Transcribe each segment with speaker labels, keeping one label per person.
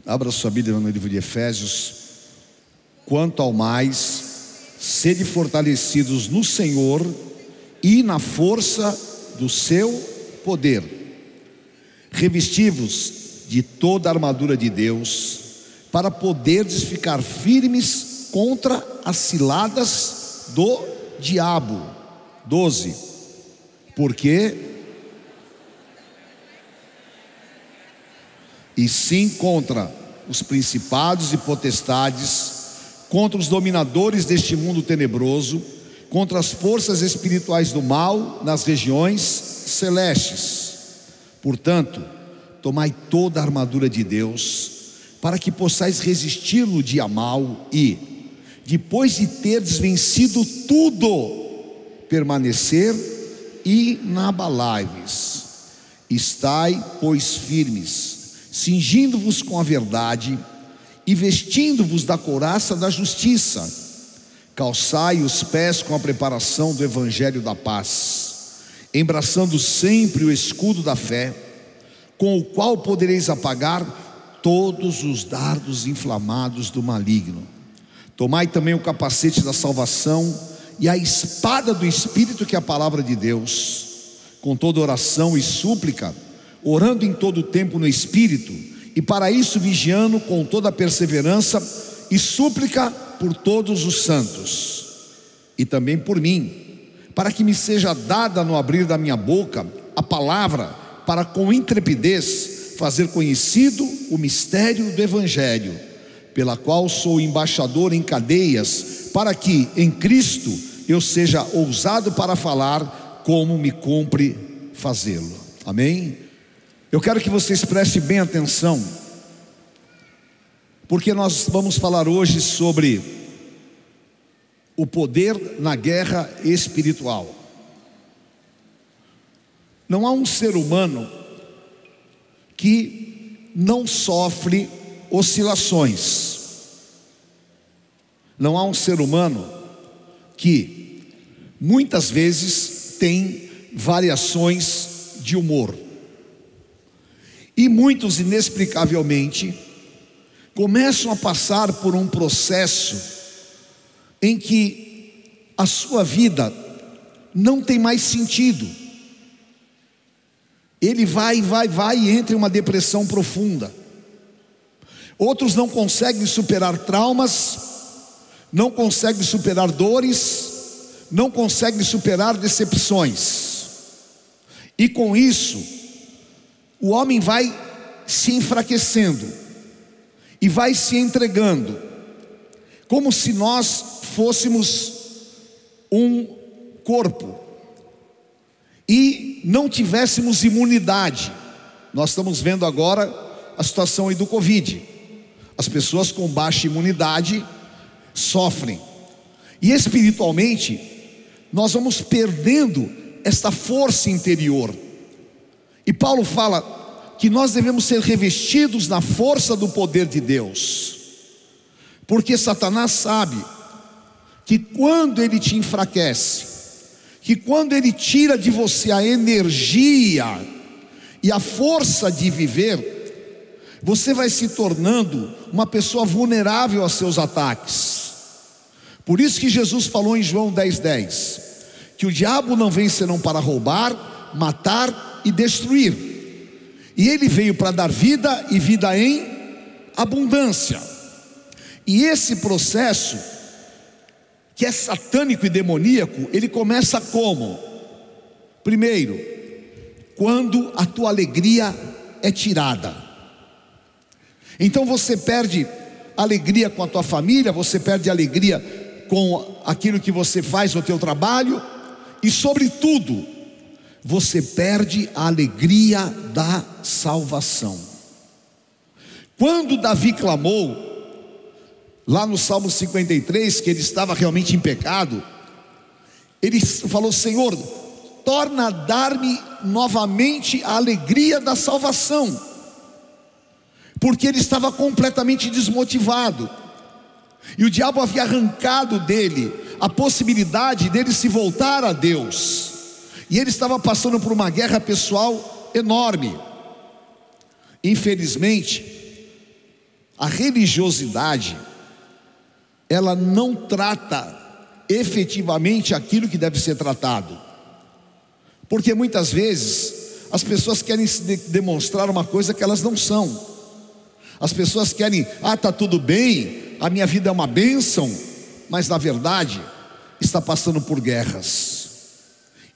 Speaker 1: Abra sua Bíblia no livro de Efésios. Quanto ao mais, sede fortalecidos no Senhor e na força do seu poder. Revesti-vos de toda a armadura de Deus, para poderdes ficar firmes contra as ciladas do diabo. 12. Porque e sim contra os principados e potestades, contra os dominadores deste mundo tenebroso, contra as forças espirituais do mal nas regiões celestes. Portanto, tomai toda a armadura de Deus, para que possais resistir no dia mau e, depois de terdes vencido tudo, permanecer inabaláveis. Estai, pois, firmes, cingindo-vos com a verdade e vestindo-vos da couraça da justiça. Calçai os pés com a preparação do evangelho da paz, embraçando sempre o escudo da fé, com o qual podereis apagar todos os dardos inflamados do maligno. Tomai também o capacete da salvação e a espada do Espírito, que é a palavra de Deus, com toda oração e súplica, orando em todo o tempo no Espírito, e para isso vigiando com toda a perseverança e súplica por todos os santos, e também por mim, para que me seja dada no abrir da minha boca a palavra, para com intrepidez fazer conhecido o mistério do Evangelho, pela qual sou embaixador em cadeias, para que em Cristo eu seja ousado para falar como me cumpre fazê-lo. Amém? Eu quero que vocês prestem bem atenção, porque nós vamos falar hoje sobre o poder na guerra espiritual. Não há um ser humano que não sofre oscilações. Não há um ser humano que muitas vezes tem variações de humor. E muitos, inexplicavelmente, começam a passar por um processo em que a sua vida não tem mais sentido. Ele vai e entra em uma depressão profunda. Outros não conseguem superar traumas, não conseguem superar dores, não conseguem superar decepções. E com isso, o homem vai se enfraquecendo e vai se entregando, como se nós fôssemos um corpo e não tivéssemos imunidade. Nós estamos vendo agora a situação aí do Covid. As pessoas com baixa imunidade sofrem, e espiritualmente nós vamos perdendo esta força interior. E Paulo fala que nós devemos ser revestidos na força do poder de Deus, porque Satanás sabe que quando ele te enfraquece, que quando ele tira de você a energia e a força de viver, você vai se tornando uma pessoa vulnerável a seus ataques. Por isso que Jesus falou em João 10:10, que o diabo não vem senão para roubar, matar e destruir, e ele veio para dar vida e vida em abundância. E esse processo, que é satânico e demoníaco, ele começa como? Primeiro, quando a tua alegria é tirada. Então você perde alegria com a tua família, você perde alegria com aquilo que você faz no teu trabalho, e sobretudo, você perde a alegria da salvação. Quando Davi clamou, lá no Salmo 53, que ele estava realmente em pecado, ele falou: Senhor, torna a dar-me novamente a alegria da salvação, porque ele estava completamente desmotivado, e o diabo havia arrancado dele a possibilidade dele se voltar a Deus. E ele estava passando por uma guerra pessoal enorme. Infelizmente, a religiosidade, ela não trata efetivamente aquilo que deve ser tratado. Porque muitas vezes as pessoas querem se demonstrar uma coisa que elas não são. As pessoas querem, está tudo bem, a minha vida é uma bênção, mas na verdade está passando por guerras.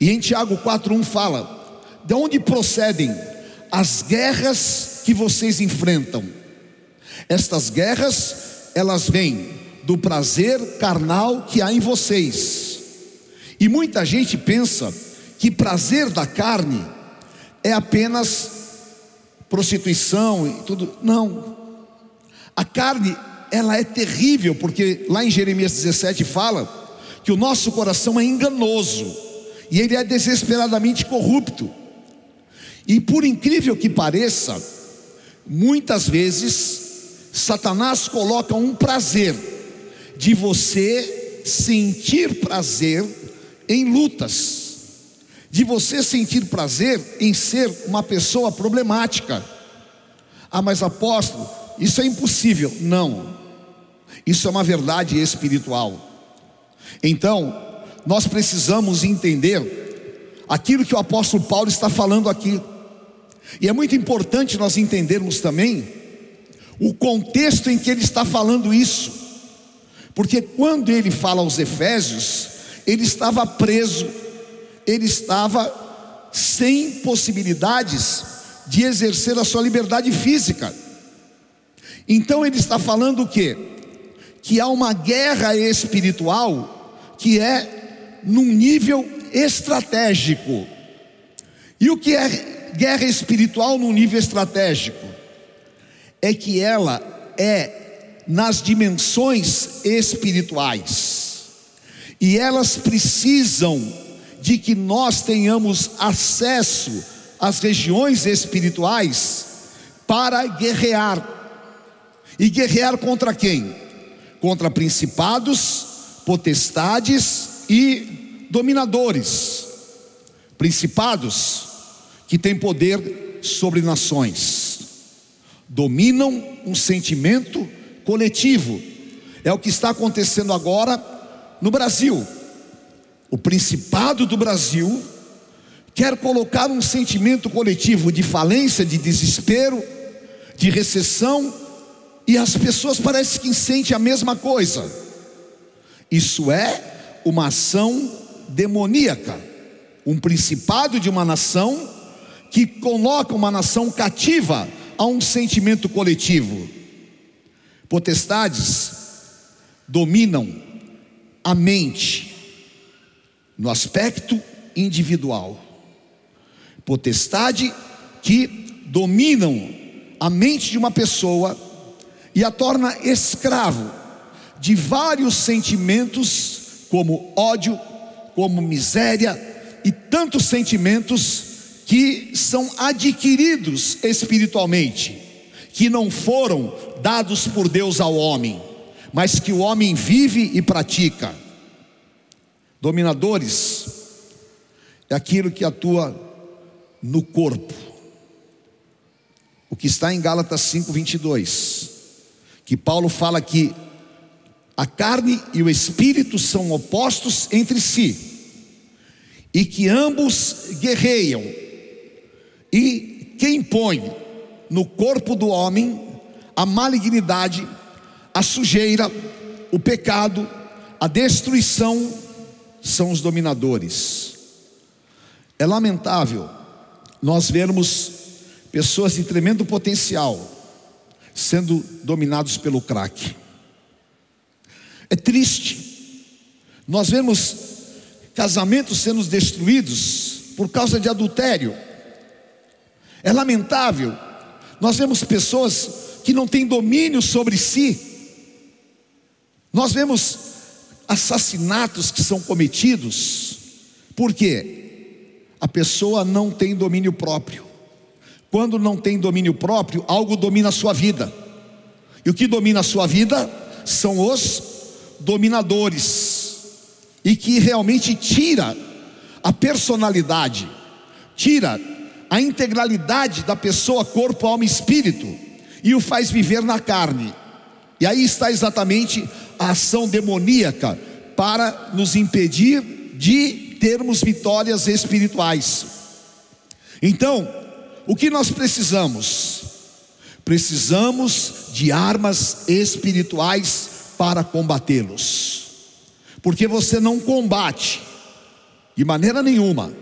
Speaker 1: E em Tiago 4:1 fala: de onde procedem as guerras que vocês enfrentam? Estas guerras, elas vêm do prazer carnal que há em vocês. E muita gente pensa que prazer da carne é apenas prostituição e tudo. Não. A carne, ela é terrível, porque lá em Jeremias 17 fala que o nosso coração é enganoso e ele é desesperadamente corrupto. E por incrível que pareça, muitas vezes Satanás coloca um prazer de você sentir prazer em lutas, de você sentir prazer em ser uma pessoa problemática. Mas apóstolo, isso é impossível. Não, isso é uma verdade espiritual. Então, nós precisamos entender aquilo que o apóstolo Paulo está falando aqui. E é muito importante nós entendermos também o contexto em que ele está falando isso. Porque quando ele fala aos Efésios, ele estava preso, ele estava sem possibilidades de exercer a sua liberdade física. Então ele está falando o quê? Que há uma guerra espiritual que é num nível estratégico. E o que é guerra espiritual num nível estratégico? É que ela é nas dimensões espirituais, e elas precisam de que nós tenhamos acesso às regiões espirituais para guerrear. E guerrear contra quem? Contra principados, potestades e dominadores. Principados que têm poder sobre nações, dominam um sentimento coletivo. É o que está acontecendo agora no Brasil. O principado do Brasil quer colocar um sentimento coletivo de falência, de desespero, de recessão, e as pessoas parecem que sentem a mesma coisa. Isso é uma ação demoníaca, um principado de uma nação que coloca uma nação cativa a um sentimento coletivo. Potestades dominam a mente no aspecto individual. Potestade que dominam a mente de uma pessoa e a torna escravo de vários sentimentos, como ódio, como miséria e tantos sentimentos que são adquiridos espiritualmente, que não foram dados por Deus ao homem, mas que o homem vive e pratica. Dominadores é aquilo que atua no corpo. O que está em Gálatas 5:22, que Paulo fala que a carne e o espírito são opostos entre si, e que ambos guerreiam. E quem põe no corpo do homem a malignidade, a sujeira, o pecado, a destruição, são os dominadores. É lamentável nós vermos pessoas de tremendo potencial sendo dominados pelo crack. É triste nós vemos casamentos sendo destruídos por causa de adultério. É lamentável nós vemos pessoas que não têm domínio sobre si. Nós vemos assassinatos que são cometidos. Por quê? A pessoa não tem domínio próprio. Quando não tem domínio próprio, algo domina a sua vida. E o que domina a sua vida são os dominadores. e que realmente tira a personalidade, tira a integralidade da pessoa, corpo, alma e espírito, e o faz viver na carne. E aí está exatamente a ação demoníaca para nos impedir de termos vitórias espirituais. Então, o que nós precisamos? Precisamos de armas espirituais para combatê-los, porque você não combate de maneira nenhuma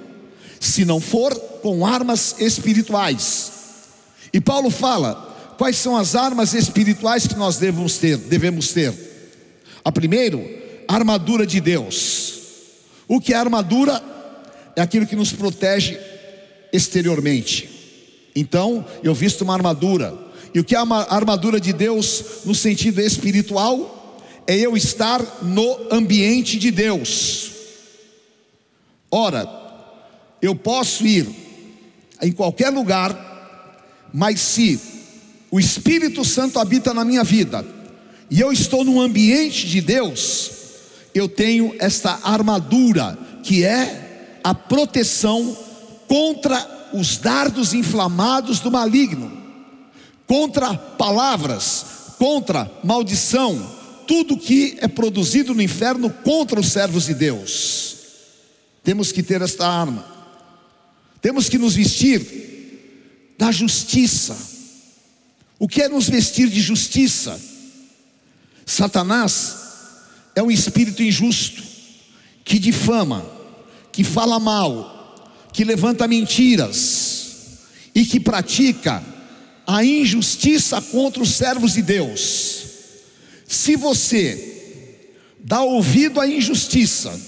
Speaker 1: se não for com armas espirituais. E Paulo fala quais são as armas espirituais que nós devemos ter. A primeira, a armadura de Deus. O que é armadura? É aquilo que nos protege exteriormente. Então, eu visto uma armadura. E o que é a armadura de Deus no sentido espiritual? É eu estar no ambiente de Deus. Ora, eu posso ir em qualquer lugar, mas se o Espírito Santo habita na minha vida e eu estou no ambiente de Deus, eu tenho esta armadura, que é a proteção contra os dardos inflamados do maligno, contra palavras, contra maldição, tudo que é produzido no inferno contra os servos de Deus. Temos que ter esta arma. Temos que nos vestir da justiça. O que é nos vestir de justiça? Satanás é um espírito injusto, que difama, que fala mal, que levanta mentiras e que pratica a injustiça contra os servos de Deus. Se você dá ouvido à injustiça,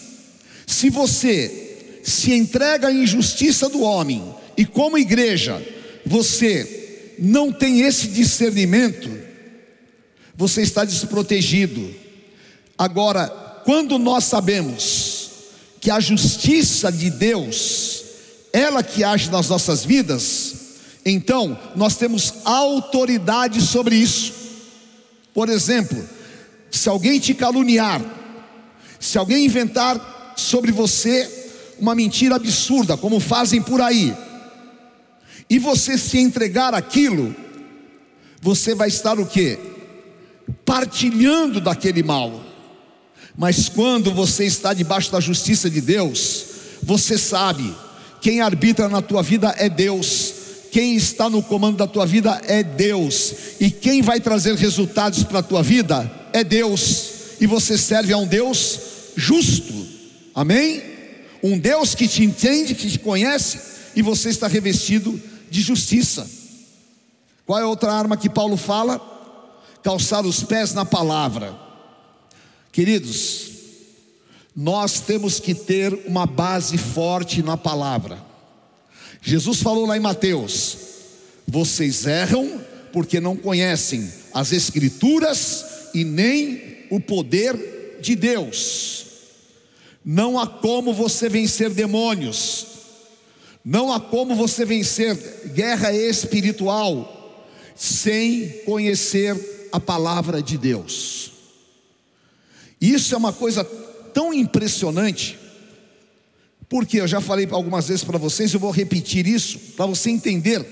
Speaker 1: se você se entrega à injustiça do homem, e como igreja você não tem esse discernimento, você está desprotegido. Agora, quando nós sabemos que a justiça de Deus, ela que age nas nossas vidas, então nós temos autoridade sobre isso. Por exemplo, se alguém te caluniar, se alguém inventar sobre você uma mentira absurda, como fazem por aí, e você se entregar àquilo, você vai estar o quê? Partilhando daquele mal. Mas quando você está debaixo da justiça de Deus, você sabe, quem arbitra na tua vida é Deus, quem está no comando da tua vida é Deus, e quem vai trazer resultados para a tua vida é Deus, e você serve a um Deus justo, amém? Um Deus que te entende, que te conhece, e você está revestido de justiça. Qual é a outra arma que Paulo fala? Calçar os pés na palavra. Queridos, nós temos que ter uma base forte na palavra. Jesus falou lá em Mateus: vocês erram porque não conhecem as Escrituras e nem o poder de Deus. Não há como você vencer demônios, não há como você vencer guerra espiritual sem conhecer a palavra de Deus. Isso é uma coisa tão impressionante, porque eu já falei algumas vezes para vocês, eu vou repetir isso para você entender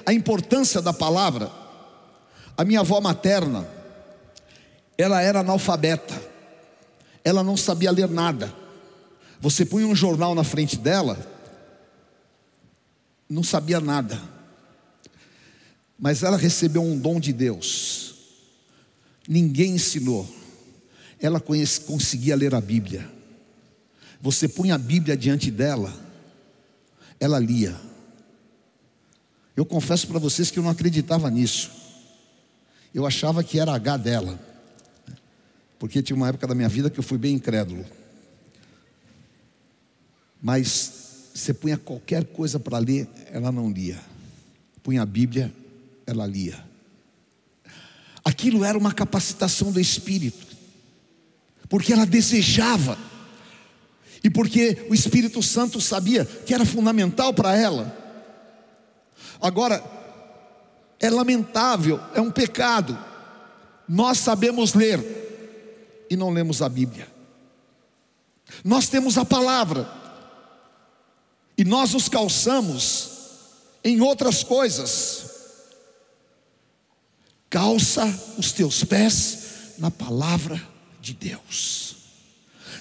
Speaker 1: a importância da palavra. A minha avó materna, ela era analfabeta, ela não sabia ler nada. Você punha um jornal na frente dela, não sabia nada, mas ela recebeu um dom de Deus. Ninguém ensinou, ela conseguia ler a Bíblia. Você punha a Bíblia diante dela, ela lia. Eu confesso para vocês que eu não acreditava nisso. Eu achava que era H dela, porque tinha uma época da minha vida que eu fui bem incrédulo. Mas você punha qualquer coisa para ler, ela não lia. Punha a Bíblia, ela lia. Aquilo era uma capacitação do Espírito, porque ela desejava, e porque o Espírito Santo sabia que era fundamental para ela. Agora, é lamentável, é um pecado, nós sabemos ler e não lemos a Bíblia. Nós temos a palavra, e nós nos calçamos em outras coisas. Calça os teus pés na palavra de Deus.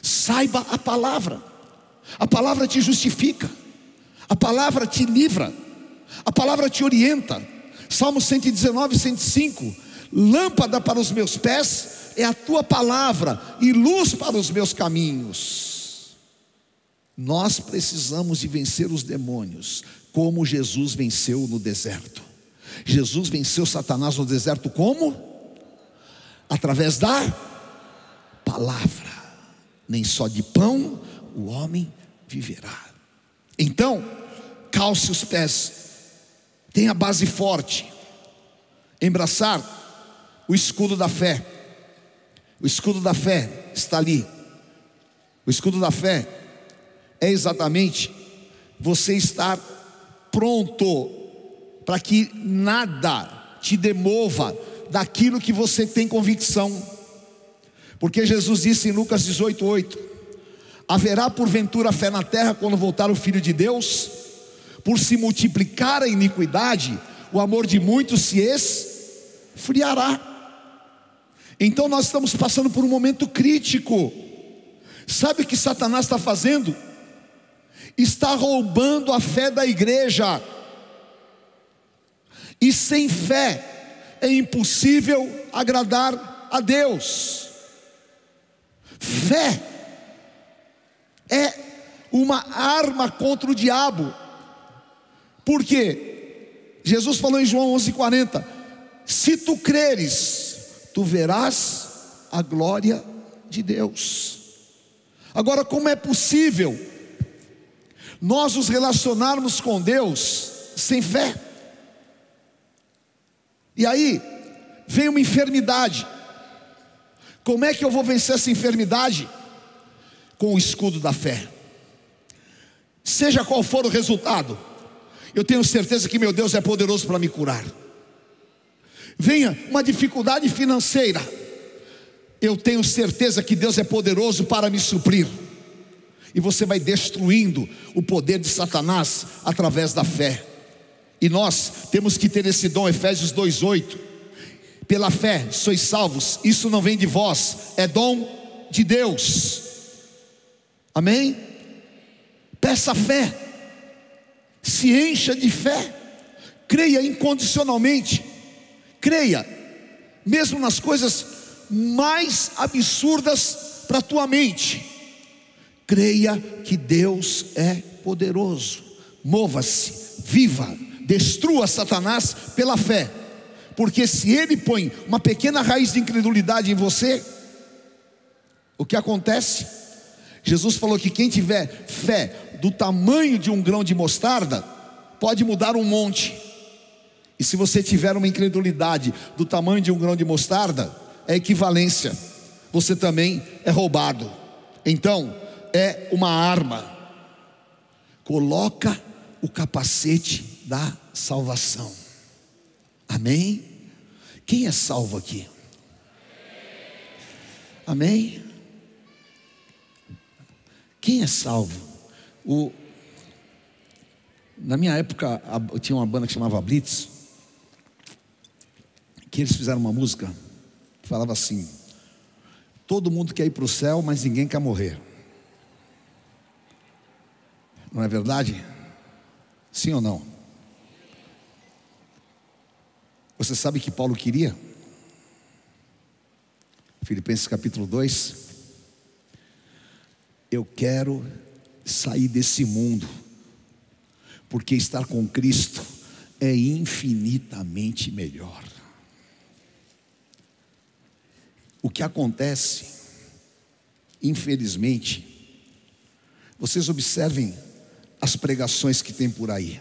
Speaker 1: Saiba a palavra te justifica, a palavra te livra, a palavra te orienta. Salmo 119, 105: lâmpada para os meus pés é a tua palavra e luz para os meus caminhos. Nós precisamos de vencer os demônios, como Jesus venceu no deserto. Jesus venceu Satanás no deserto como? Através da palavra. Nem só de pão o homem viverá. Então, calce os pés, tenha base forte, embraçar o escudo da fé. O escudo da fé está ali. O escudo da fé é exatamente você estar pronto para que nada te demova daquilo que você tem convicção. Porque Jesus disse em Lucas 18:8: haverá porventura fé na terra quando voltar o Filho de Deus? Por se multiplicar a iniquidade, o amor de muitos se esfriará. Então nós estamos passando por um momento crítico. Sabe o que Satanás está fazendo? Está roubando a fé da igreja. E sem fé é impossível agradar a Deus. Fé é uma arma contra o diabo. Por quê? Jesus falou em João 11:40: se tu creres, tu verás a glória de Deus. Agora, como é possível nós nos relacionarmos com Deus sem fé? E aí vem uma enfermidade. Como é que eu vou vencer essa enfermidade? Com o escudo da fé. Seja qual for o resultado, eu tenho certeza que meu Deus é poderoso para me curar. Venha uma dificuldade financeira, eu tenho certeza que Deus é poderoso para me suprir. E você vai destruindo o poder de Satanás através da fé. E nós temos que ter esse dom. Efésios 2:8: pela fé sois salvos, isso não vem de vós, é dom de Deus. Amém? Peça fé, se encha de fé, creia incondicionalmente, creia, mesmo nas coisas mais absurdas para a tua mente. Creia que Deus é poderoso. Mova-se, viva, destrua Satanás pela fé. Porque se ele põe uma pequena raiz de incredulidade em você, o que acontece? Jesus falou que quem tiver fé do tamanho de um grão de mostarda pode mudar um monte. E se você tiver uma incredulidade do tamanho de um grão de mostarda, é equivalência, você também é roubado. Então é uma arma. Coloca o capacete da salvação. Amém? Quem é salvo aqui? Amém? Quem é salvo? Na minha época eu tinha uma banda que chamava Blitz, que eles fizeram uma música que falava assim: todo mundo quer ir para o céu, mas ninguém quer morrer. Não é verdade? Sim ou não? Você sabe que Paulo queria? Filipenses capítulo 2: eu quero sair desse mundo, porque estar com Cristo é infinitamente melhor. O que acontece, infelizmente, vocês observem as pregações que tem por aí.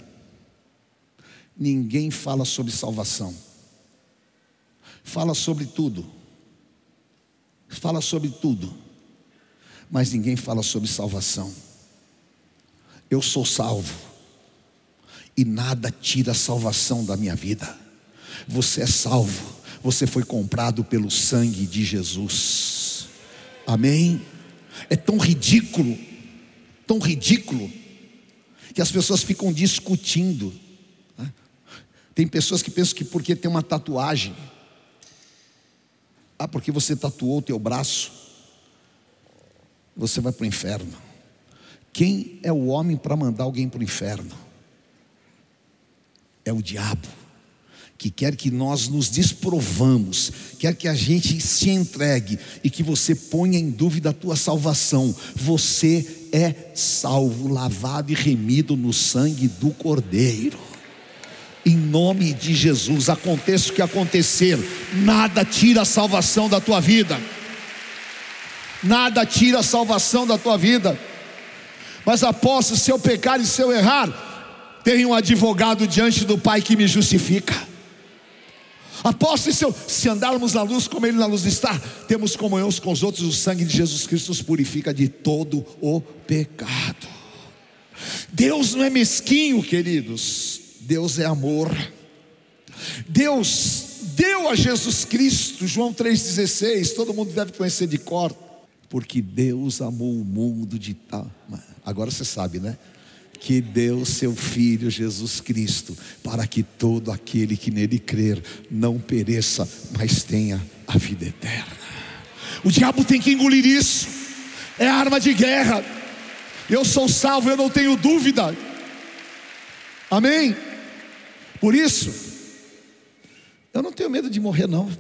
Speaker 1: Ninguém fala sobre salvação. Fala sobre tudo. Fala sobre tudo. Mas ninguém fala sobre salvação. Eu sou salvo. E nada tira a salvação da minha vida. Você é salvo. Você foi comprado pelo sangue de Jesus. Amém? É tão ridículo, que as pessoas ficam discutindo. Tem pessoas que pensam que porque tem uma tatuagem, porque você tatuou o teu braço, você vai para o inferno. Quem é o homem para mandar alguém para o inferno? É o diabo, que quer que nós nos desprovamos, quer que a gente se entregue e que você ponha em dúvida a tua salvação. Você é salvo, lavado e remido no sangue do Cordeiro. Em nome de Jesus, aconteça o que acontecer, nada tira a salvação da tua vida. Nada tira a salvação da tua vida. Mas apóstolo, se eu pecar e se eu errar, tenho um advogado diante do Pai que me justifica. Apóstolo, se andarmos na luz como Ele na luz está, temos comunhão uns com os outros, o sangue de Jesus Cristo nos purifica de todo o pecado. Deus não é mesquinho, queridos. Deus é amor. Deus deu a Jesus Cristo, João 3,16, todo mundo deve conhecer de cor. Porque Deus amou o mundo de tal. Agora você sabe, né? Que deu seu Filho Jesus Cristo, para que todo aquele que nele crer não pereça, mas tenha a vida eterna. O diabo tem que engolir isso. É arma de guerra. Eu sou salvo, eu não tenho dúvida. Amém? Por isso, eu não tenho medo de morrer, não.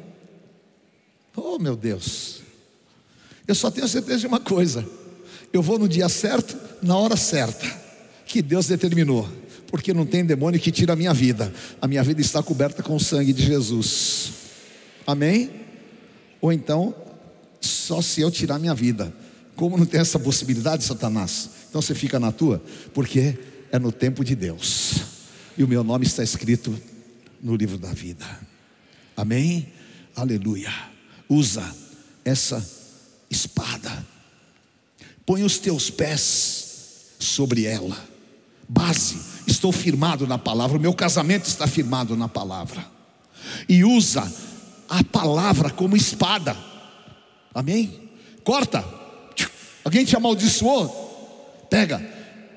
Speaker 1: Oh, meu Deus. Eu só tenho certeza de uma coisa: eu vou no dia certo, na hora certa, que Deus determinou. Porque não tem demônio que tire a minha vida. A minha vida está coberta com o sangue de Jesus. Amém? Ou então, só se eu tirar a minha vida. Como não tem essa possibilidade, Satanás? Então você fica na tua, porque é no tempo de Deus. E o meu nome está escrito no livro da vida. Amém? Aleluia. Usa essa espada. Põe os teus pés sobre ela. Base, estou firmado na palavra. O meu casamento está firmado na palavra. E usa a palavra como espada. Amém? Corta. Alguém te amaldiçoou? Pega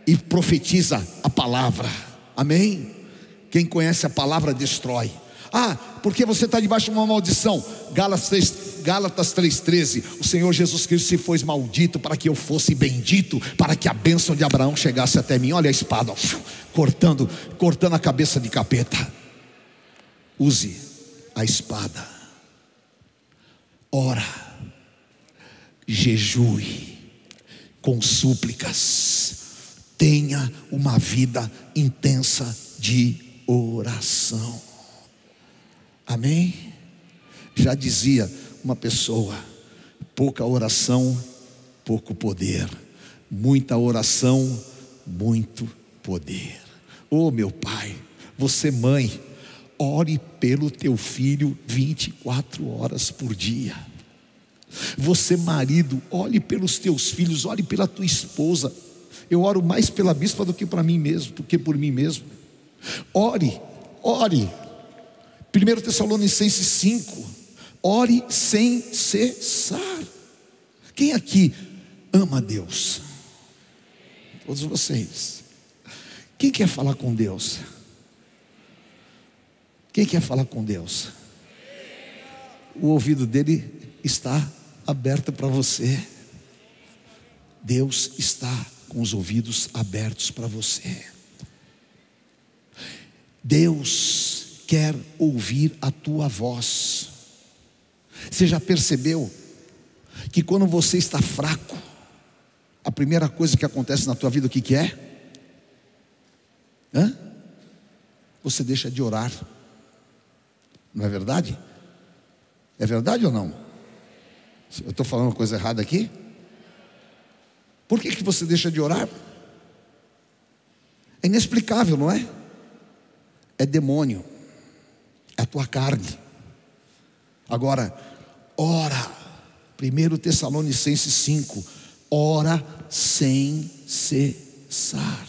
Speaker 1: e profetiza a palavra. Amém? Quem conhece a palavra destrói. Porque você está debaixo de uma maldição. Gálatas 3,13. O Senhor Jesus Cristo se fez maldito para que eu fosse bendito, para que a bênção de Abraão chegasse até mim. Olha a espada, cortando a cabeça de capeta. Use a espada. Ora, jejue com súplicas. Tenha uma vida intensa de oração. Amém? Já dizia uma pessoa: pouca oração, pouco poder. Muita oração, muito poder. Oh, meu pai, você mãe, ore pelo teu filho 24 horas por dia. Você marido, ore pelos teus filhos, ore pela tua esposa. Eu oro mais pela bispa do que para mim mesmo, do que por mim mesmo. Ore. 1 Tessalonicenses 5. Ore sem cessar. Quem aqui ama a Deus? Todos vocês. Quem quer falar com Deus? Quem quer falar com Deus? O ouvido dele está aberto para você. Deus está com os ouvidos abertos para você. Deus quer ouvir a tua voz. Você já percebeu que quando você está fraco, a primeira coisa que acontece na tua vida, o que é? Você deixa de orar. Não é verdade? É verdade ou não? Eu estou falando uma coisa errada aqui? Por que você deixa de orar? É inexplicável, não é? É demônio. É a tua carne. Agora, ora. 1 Tessalonicenses 5. Ora sem cessar.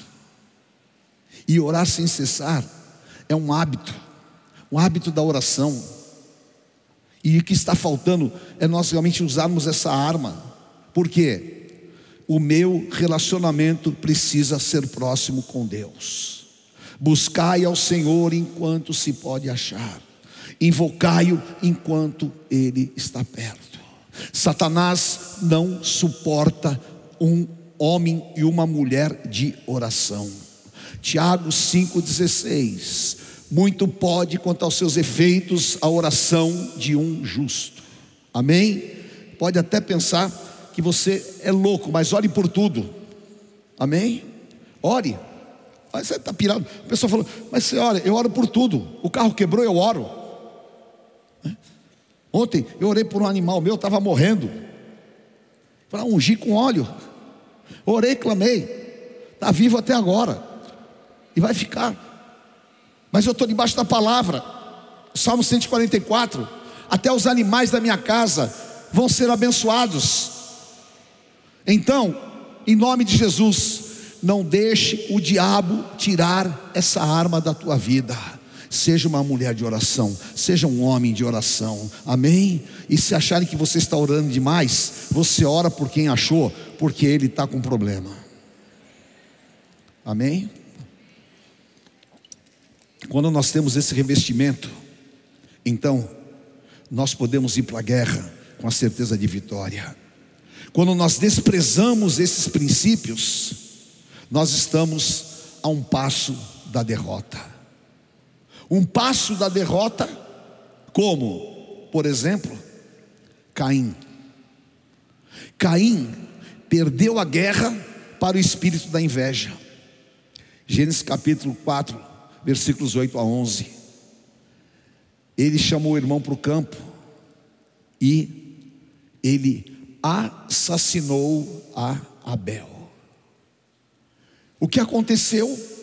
Speaker 1: E orar sem cessar é um hábito. Um hábito da oração. E o que está faltando é nós realmente usarmos essa arma. Por quê? o meu relacionamento precisa ser próximo com Deus. Buscai ao Senhor enquanto se pode achar, invocai-o enquanto Ele está perto. Satanás não suporta um homem e uma mulher de oração. Tiago 5,16: muito pode quanto aos seus efeitos a oração de um justo. Amém? Pode até pensar que você é louco, mas ore por tudo. Amém? Ore. Mas você está pirado. A pessoa falou, mas você ora, eu oro por tudo. O carro quebrou, eu oro. Ontem eu orei por um animal meu, estava morrendo. Para ungir com óleo. Orei, clamei. Está vivo até agora. E vai ficar. Mas eu estou debaixo da palavra. Salmo 144. Até os animais da minha casa vão ser abençoados. Então, em nome de Jesus, não deixe o diabo tirar essa arma da tua vida. Seja uma mulher de oração, seja um homem de oração. Amém? E se acharem que você está orando demais, você ora por quem achou, porque ele está com problema. Amém? Quando nós temos esse revestimento, então nós podemos ir para a guerra com a certeza de vitória. Quando nós desprezamos esses princípios, nós estamos a um passo da derrota. Um passo da derrota, como, por exemplo, Caim. Caim perdeu a guerra para o espírito da inveja. Gênesis capítulo 4, versículos 8 a 11. Ele chamou o irmão para o campo e ele assassinou a Abel. O que aconteceu?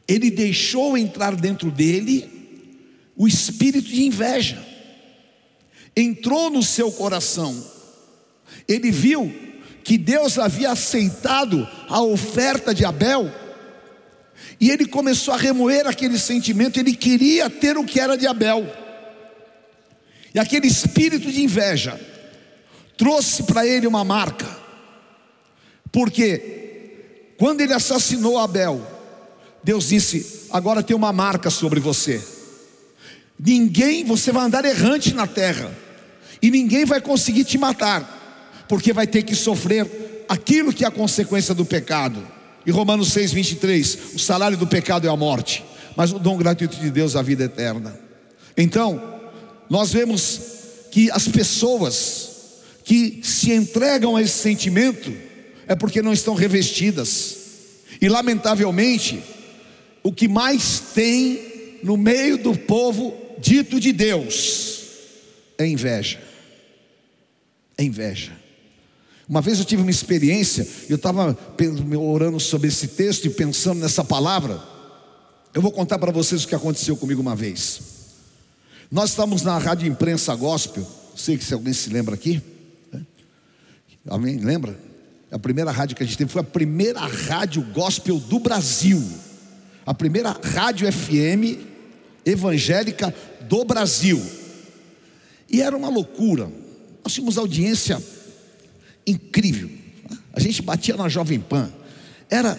Speaker 1: Ele deixou entrar dentro dele o espírito de inveja. Entrou no seu coração. Ele viu que Deus havia aceitado a oferta de Abel, e ele começou a remoer aquele sentimento. Ele queria ter o que era de Abel, e aquele espírito de inveja trouxe para ele uma marca, porque quando ele assassinou Abel, Deus disse: agora tem uma marca sobre você. Você vai andar errante na terra, e ninguém vai conseguir te matar, porque vai ter que sofrer aquilo que é a consequência do pecado. E Romanos 6,23: o salário do pecado é a morte, mas o dom gratuito de Deus é a vida eterna. Então, nós vemos que as pessoas que se entregam a esse sentimento é porque não estão revestidas. E lamentavelmente, o que mais tem no meio do povo dito de Deus é inveja. É inveja. Uma vez eu tive uma experiência, eu estava orando sobre esse texto e pensando nessa palavra. Eu vou contar para vocês o que aconteceu comigo uma vez. Nós estávamos na Rádio Imprensa Gospel. Sei que se alguém se lembra aqui, né? Alguém lembra? A primeira rádio que a gente teve foi a primeira rádio gospel do Brasil, a primeira rádio FM evangélica do Brasil. E era uma loucura. Nós tínhamos audiência incrível. A gente batia na Jovem Pan. Era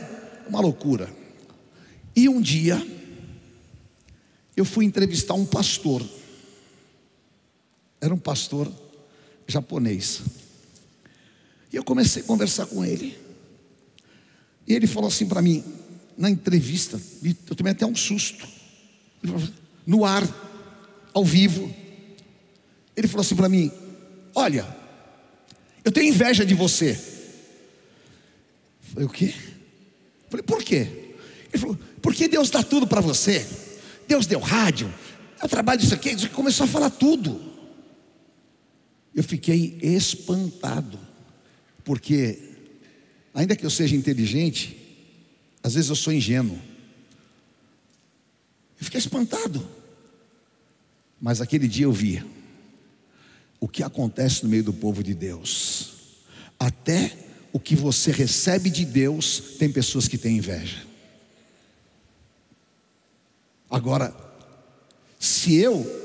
Speaker 1: uma loucura. E um dia eu fui entrevistar um pastor. Era um pastor japonês. E eu comecei a conversar com ele. E ele falou assim para mim, na entrevista, e eu tomei até um susto, no ar, ao vivo. Ele falou assim para mim: olha, eu tenho inveja de você. Eu falei: o quê? Eu falei: por quê? Ele falou: porque Deus dá tudo para você. Deus deu rádio, eu trabalho isso aqui. Ele começou a falar tudo. Eu fiquei espantado, porque ainda que eu seja inteligente, às vezes eu sou ingênuo. Eu fiquei espantado. Mas aquele dia eu vi o que acontece no meio do povo de Deus. Até o que você recebe de Deus, tem pessoas que têm inveja. Agora, se eu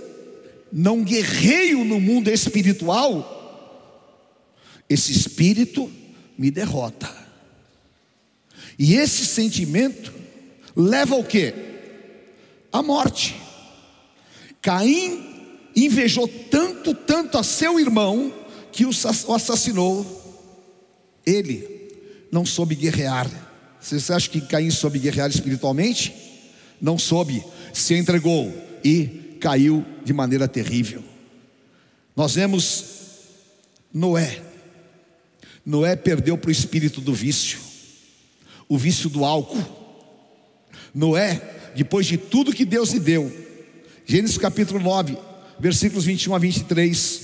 Speaker 1: não guerreio no mundo espiritual, esse espírito me derrota. E esse sentimento leva ao quê? A morte. Caim invejou tanto a seu irmão que o assassinou. Ele não soube guerrear. Você acha que Caim soube guerrear espiritualmente? Não soube, se entregou e caiu de maneira terrível. Nós vemos Noé. Noé perdeu para o espírito do vício, o vício do álcool. Noé, depois de tudo que Deus lhe deu, Gênesis capítulo 9, versículos 21 a 23,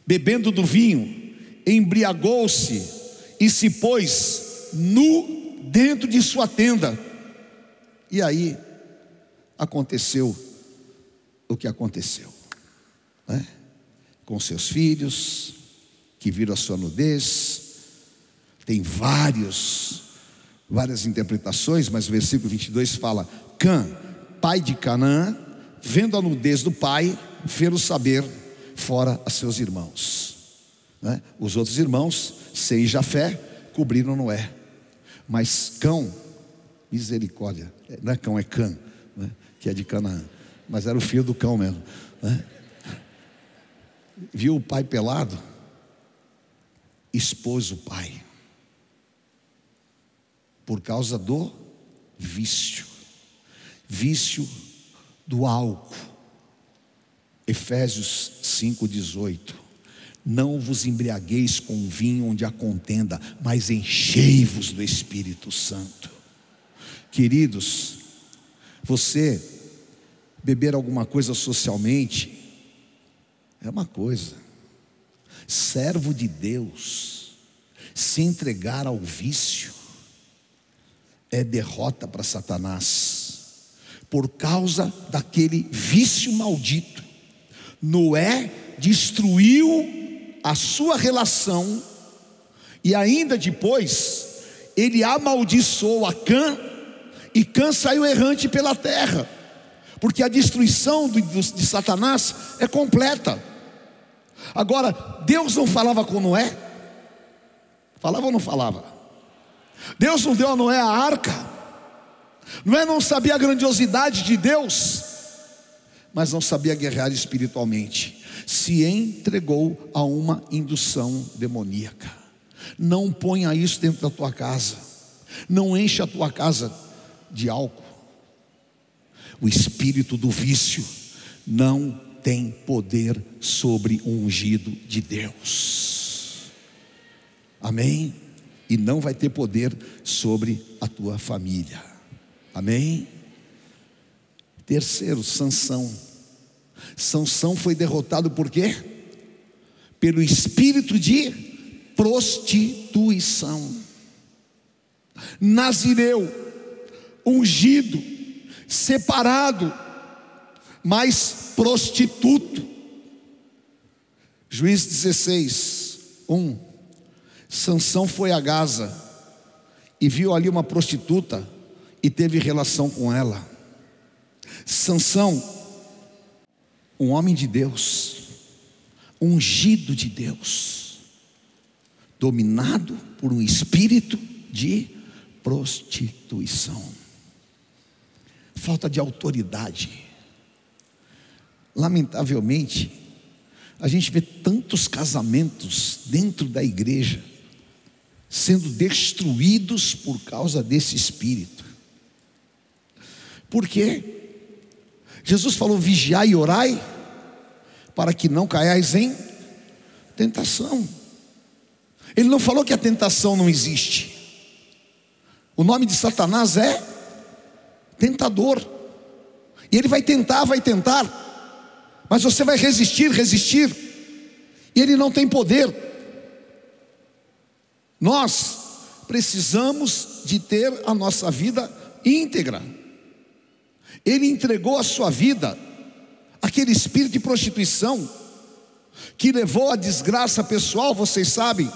Speaker 1: bebendo do vinho, embriagou-se e se pôs nu dentro de sua tenda. E aí aconteceu o que aconteceu, né? Com seus filhos, que viram a sua nudez. Tem várias interpretações, mas o versículo 22 fala: Cã, pai de Canaã, vendo a nudez do pai, fê-lo saber fora a seus irmãos, né? Os outros irmãos, Sem e Jafé, cobriram Noé. Mas Cão, misericórdia, não é Cão, é Cã, né? Que é de Canaã, mas era o filho do Cão mesmo, né? Viu o pai pelado, expôs o pai, por causa do vício do álcool. Efésios 5,18: não vos embriagueis com vinho onde há contenda, mas enchei-vos do Espírito Santo. Queridos, você beber alguma coisa socialmente é uma coisa, servo de Deus se entregar ao vício é derrota para Satanás, por causa daquele vício maldito. Noé destruiu a sua relação, e ainda depois ele amaldiçoou a Cã, e Cã saiu errante pela terra, porque a destruição de Satanás é completa. Agora, Deus não falava com Noé? Falava ou não falava? Deus não deu a Noé a arca? Noé não sabia a grandiosidade de Deus, mas não sabia guerrear espiritualmente. Se entregou a uma indução demoníaca. Não ponha isso dentro da tua casa. Não encha a tua casa de álcool. O espírito do vício não tem poder sobre o ungido de Deus. Amém? E não vai ter poder sobre a tua família. Amém? Terceiro, Sansão. Sansão foi derrotado por quê? Pelo espírito de prostituição. Nazireu, ungido, separado, mas prostituto. Juízes 16, 1. Sansão foi a Gaza e viu ali uma prostituta e teve relação com ela. Sansão, um homem de Deus, ungido de Deus, dominado por um espírito de prostituição, falta de autoridade. Lamentavelmente, a gente vê tantos casamentos dentro da igreja sendo destruídos por causa desse espírito. Por quê? Jesus falou: vigiai e orai, para que não caiais em tentação. Ele não falou que a tentação não existe. O nome de Satanás é tentador, e ele vai tentar, mas você vai resistir, e ele não tem poder. Nós precisamos de ter a nossa vida íntegra. Ele entregou a sua vida àquele espírito de prostituição que levou à desgraça pessoal. Vocês sabem,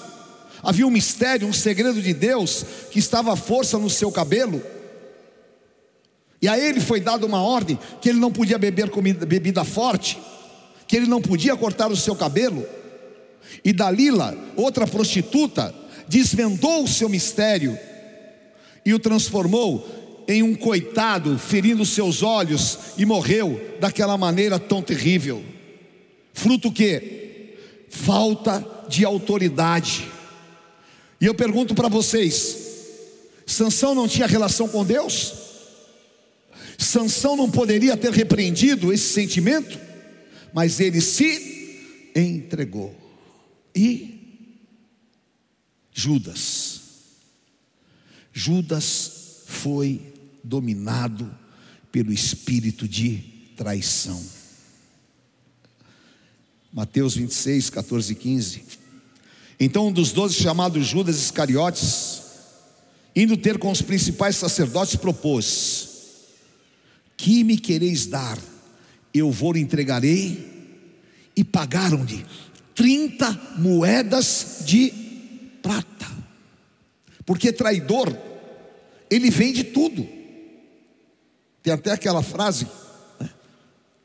Speaker 1: havia um mistério, um segredo de Deus, que estava à força no seu cabelo, e a ele foi dada uma ordem que ele não podia beber bebida forte, que ele não podia cortar o seu cabelo. E Dalila, outra prostituta, desvendou o seu mistério e o transformou em um coitado, ferindo seus olhos, e morreu daquela maneira tão terrível. Fruto o quê? Falta de autoridade. E eu pergunto para vocês: Sansão não tinha relação com Deus? Sansão não poderia ter repreendido esse sentimento? Mas ele se entregou. E Judas foi dominado pelo espírito de traição. Mateus 26, 14 e 15. Então um dos 12, chamado Judas Iscariotes, indo ter com os principais sacerdotes, propôs: que me quereis dar? Eu vou entregarei. E pagaram-lhe 30 moedas de prata. Porque traidor, ele vende tudo. Tem até aquela frase, né,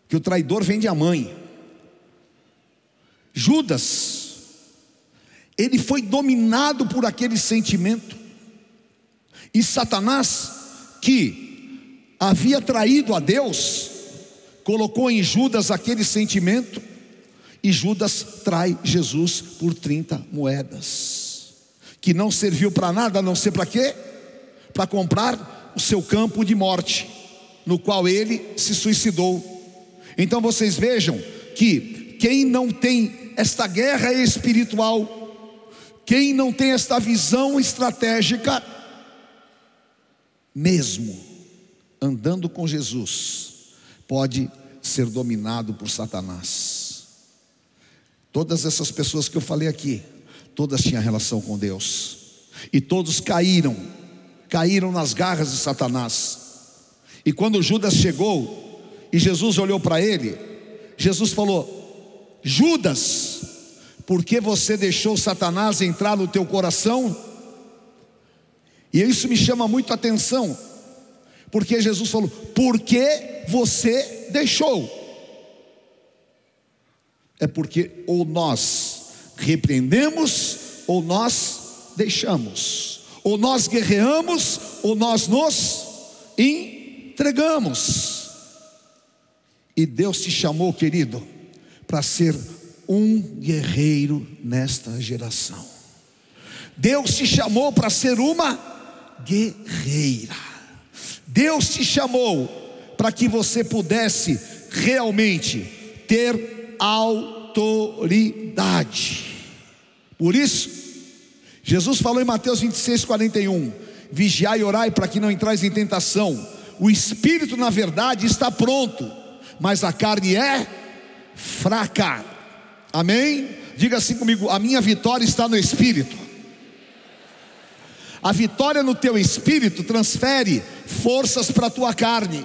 Speaker 1: que o traidor vende a mãe. Judas, ele foi dominado por aquele sentimento. E Satanás, que havia traído a Deus, colocou em Judas aquele sentimento. E Judas trai Jesus por 30 moedas, que não serviu para nada, a não ser para quê? Para comprar o seu campo de morte, no qual ele se suicidou. Então vocês vejam que quem não tem esta guerra espiritual, quem não tem esta visão estratégica, mesmo andando com Jesus, pode ser dominado por Satanás. Todas essas pessoas que eu falei aqui, todas tinham relação com Deus, e todos caíram nas garras de Satanás. E quando Judas chegou e Jesus olhou para ele, Jesus falou: Judas, por que você deixou Satanás entrar no teu coração? E isso me chama muito a atenção, porque Jesus falou: por que você deixou? É porque ou nós repreendemos, ou nós deixamos, ou nós guerreamos, ou nós nos entregamos. E Deus te chamou, querido, para ser um guerreiro nesta geração. Deus te chamou para ser uma guerreira. Deus te chamou para que você pudesse realmente ter autoridade. Por isso, Jesus falou em Mateus 26, 41: vigiai e orai para que não entrais em tentação. O espírito, na verdade, está pronto, mas a carne é fraca. Amém? Diga assim comigo: a minha vitória está no espírito. A vitória no teu espírito transfere forças para a tua carne.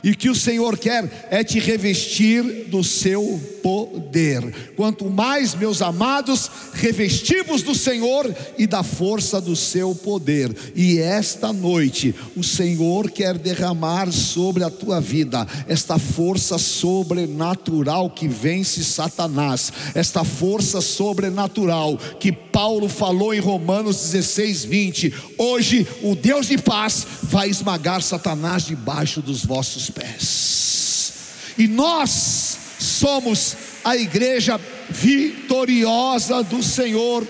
Speaker 1: E o que o Senhor quer é te revestir do seu poder. Quanto mais, meus amados, revestivos do Senhor e da força do seu poder. E esta noite o Senhor quer derramar sobre a tua vida esta força sobrenatural que vence Satanás, esta força sobrenatural que Paulo falou em Romanos 16, 20. Hoje o Deus de paz vai esmagar Satanás debaixo dos vossos pés. E nós somos a igreja vitoriosa do Senhor.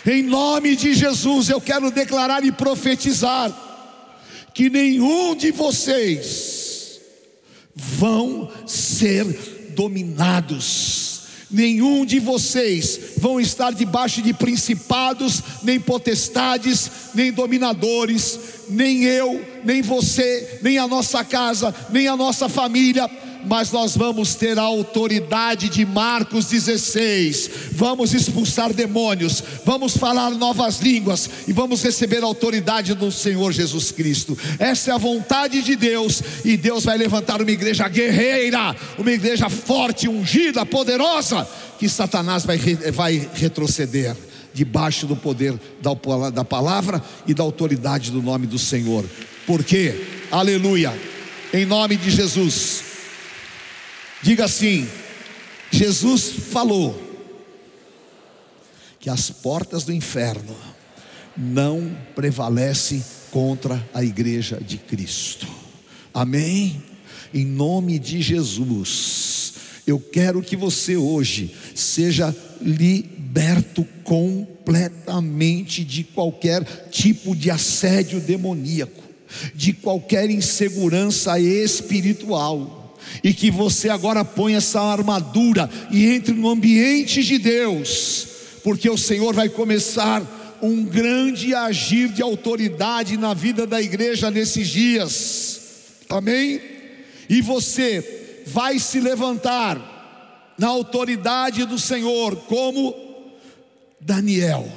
Speaker 1: Em nome de Jesus eu quero declarar e profetizar que nenhum de vocês vão ser dominados. Nenhum de vocês vão estar debaixo de principados, nem potestades, nem dominadores. Nem eu, nem você, nem a nossa casa, nem a nossa família. Mas nós vamos ter a autoridade de Marcos 16. Vamos expulsar demônios, vamos falar novas línguas e vamos receber a autoridade do Senhor Jesus Cristo. Essa é a vontade de Deus. E Deus vai levantar uma igreja guerreira, uma igreja forte, ungida, poderosa, que Satanás vai retroceder debaixo do poder da palavra e da autoridade do nome do Senhor. Porque, aleluia, em nome de Jesus. Diga assim: Jesus falou que as portas do inferno não prevalecem contra a igreja de Cristo. Amém? Em nome de Jesus, eu quero que você hoje seja liberto completamente de qualquer tipo de assédio demoníaco, de qualquer insegurança espiritual, e que você agora ponha essa armadura e entre no ambiente de Deus, porque o Senhor vai começar um grande agir de autoridade na vida da igreja nesses dias. Amém? E você vai se levantar na autoridade do Senhor como Daniel.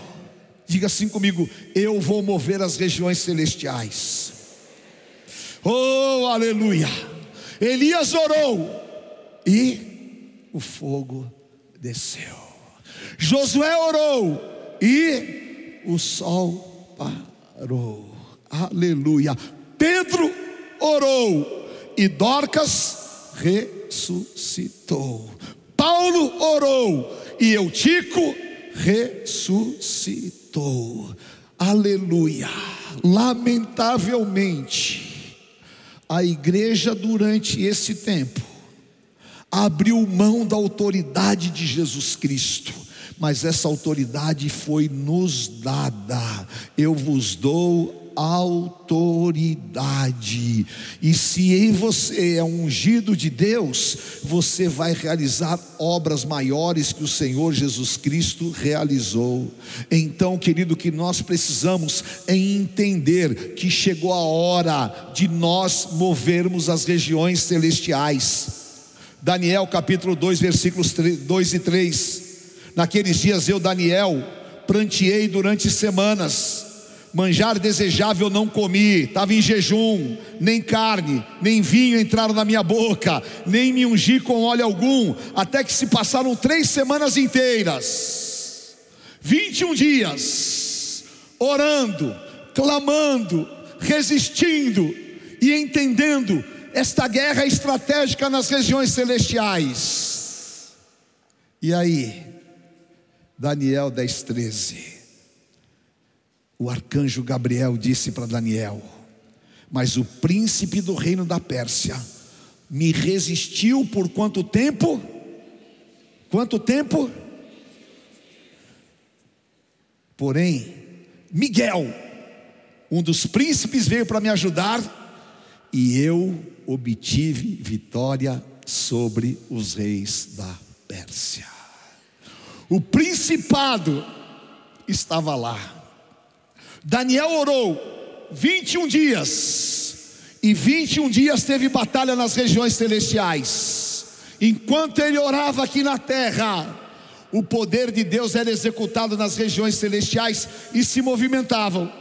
Speaker 1: Diga assim comigo: eu vou mover as regiões celestiais. Oh, aleluia! Elias orou e o fogo desceu. Josué orou e o sol parou. Aleluia! Pedro orou e Dorcas ressuscitou. Paulo orou e Eutico ressuscitou. Aleluia! Lamentavelmente, a igreja durante esse tempo abriu mão da autoridade de Jesus Cristo, mas essa autoridade foi nos dada. Eu vos dou autoridade, e se em você é um ungido de Deus, você vai realizar obras maiores que o Senhor Jesus Cristo realizou. Então, querido, o que nós precisamos é entender que chegou a hora de nós movermos as regiões celestiais. Daniel capítulo 2 versículos 2 e 3. Naqueles dias eu, Daniel, pranteei durante semanas. Manjar desejável não comi, estava em jejum. Nem carne, nem vinho entraram na minha boca, nem me ungi com óleo algum, até que se passaram 3 semanas inteiras, 21 dias, orando, clamando, resistindo e entendendo esta guerra estratégica nas regiões celestiais. E aí, Daniel 10:13. O arcanjo Gabriel disse para Daniel: mas o príncipe do reino da Pérsia me resistiu por quanto tempo? Quanto tempo? Porém, Miguel, um dos príncipes, veio para me ajudar, e eu obtive vitória sobre os reis da Pérsia. O principado estava lá. Daniel orou 21 dias, e 21 dias teve batalha nas regiões celestiais. Enquanto ele orava aqui na terra, o poder de Deus era executado nas regiões celestiais e se movimentavam.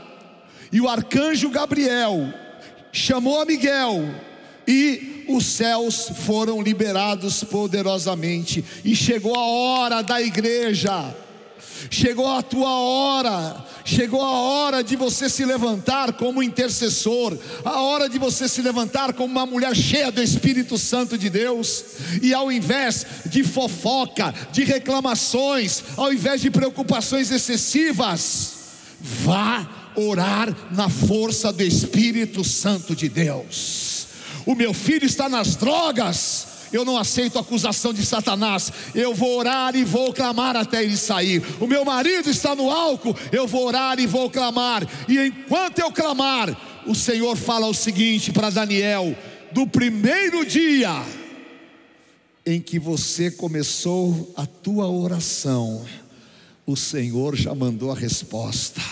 Speaker 1: E o arcanjo Gabriel chamou a Miguel, e os céus foram liberados poderosamente. E chegou a hora da igreja, chegou a tua hora, chegou a hora de você se levantar como intercessor, a hora de você se levantar como uma mulher cheia do Espírito Santo de Deus, e ao invés de fofoca, de reclamações, ao invés de preocupações excessivas, vá orar na força do Espírito Santo de Deus. O meu filho está nas drogas, eu não aceito acusação de Satanás, eu vou orar e vou clamar até ele sair. O meu marido está no álcool, eu vou orar e vou clamar. E enquanto eu clamar, o Senhor fala o seguinte para Daniel: do primeiro dia em que você começou a tua oração, o Senhor já mandou a resposta.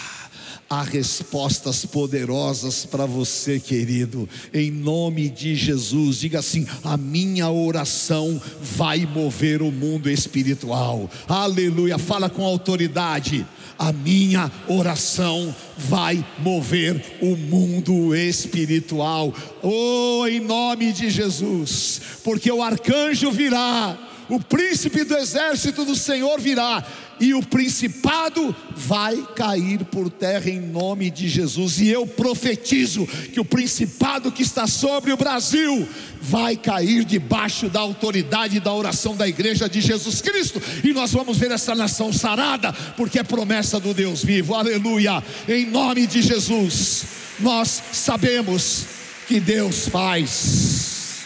Speaker 1: Há respostas poderosas para você, querido, em nome de Jesus. Diga assim: a minha oração vai mover o mundo espiritual. Aleluia, fala com autoridade: a minha oração vai mover o mundo espiritual. Oh, em nome de Jesus, porque o arcanjo virá, o príncipe do exército do Senhor virá, e o principado vai cair por terra em nome de Jesus. E eu profetizo que o principado que está sobre o Brasil vai cair debaixo da autoridade da oração da igreja de Jesus Cristo, e nós vamos ver essa nação sarada, porque é promessa do Deus vivo. Aleluia, em nome de Jesus. Nós sabemos que Deus faz.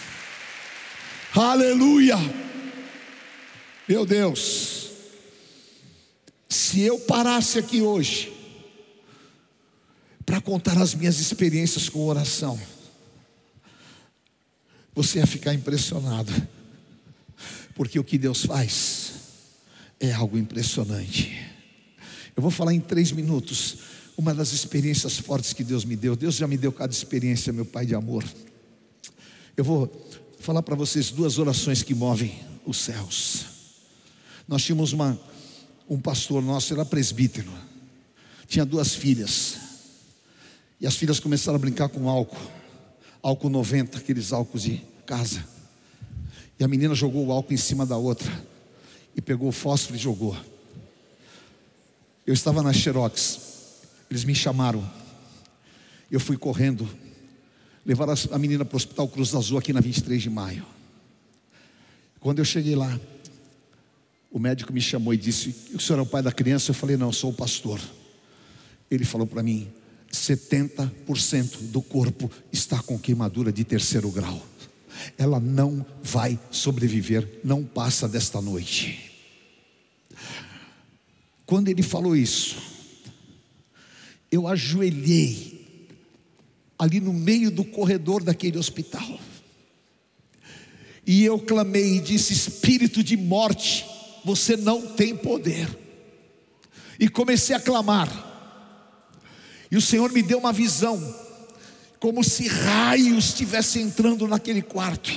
Speaker 1: Aleluia. Meu Deus, se eu parasse aqui hoje para contar as minhas experiências com oração, você ia ficar impressionado, porque o que Deus faz é algo impressionante. Eu vou falar em 3 minutos uma das experiências fortes que Deus me deu. Deus já me deu cada experiência, meu Pai de amor. Eu vou falar para vocês 2 orações que movem os céus. Nós tínhamos um pastor nosso, era presbítero, tinha 2 filhas, e as filhas começaram a brincar com álcool 90, aqueles álcools de casa, e a menina jogou o álcool em cima da outra, e pegou o fósforo e jogou. Eu estava na Xerox, eles me chamaram, eu fui correndo, levaram a menina para o Hospital Cruz Azul, aqui na 23 de maio. Quando eu cheguei lá, o médico me chamou e disse: o senhor é o pai da criança? Eu falei: não, eu sou o pastor. Ele falou para mim: 70% do corpo está com queimadura de 3º grau. Ela não vai sobreviver, não passa desta noite. Quando ele falou isso, eu ajoelhei ali no meio do corredor daquele hospital, e eu clamei e disse: espírito de morte, você não tem poder. E comecei a clamar, e o Senhor me deu uma visão, como se raios estivessem entrando naquele quarto,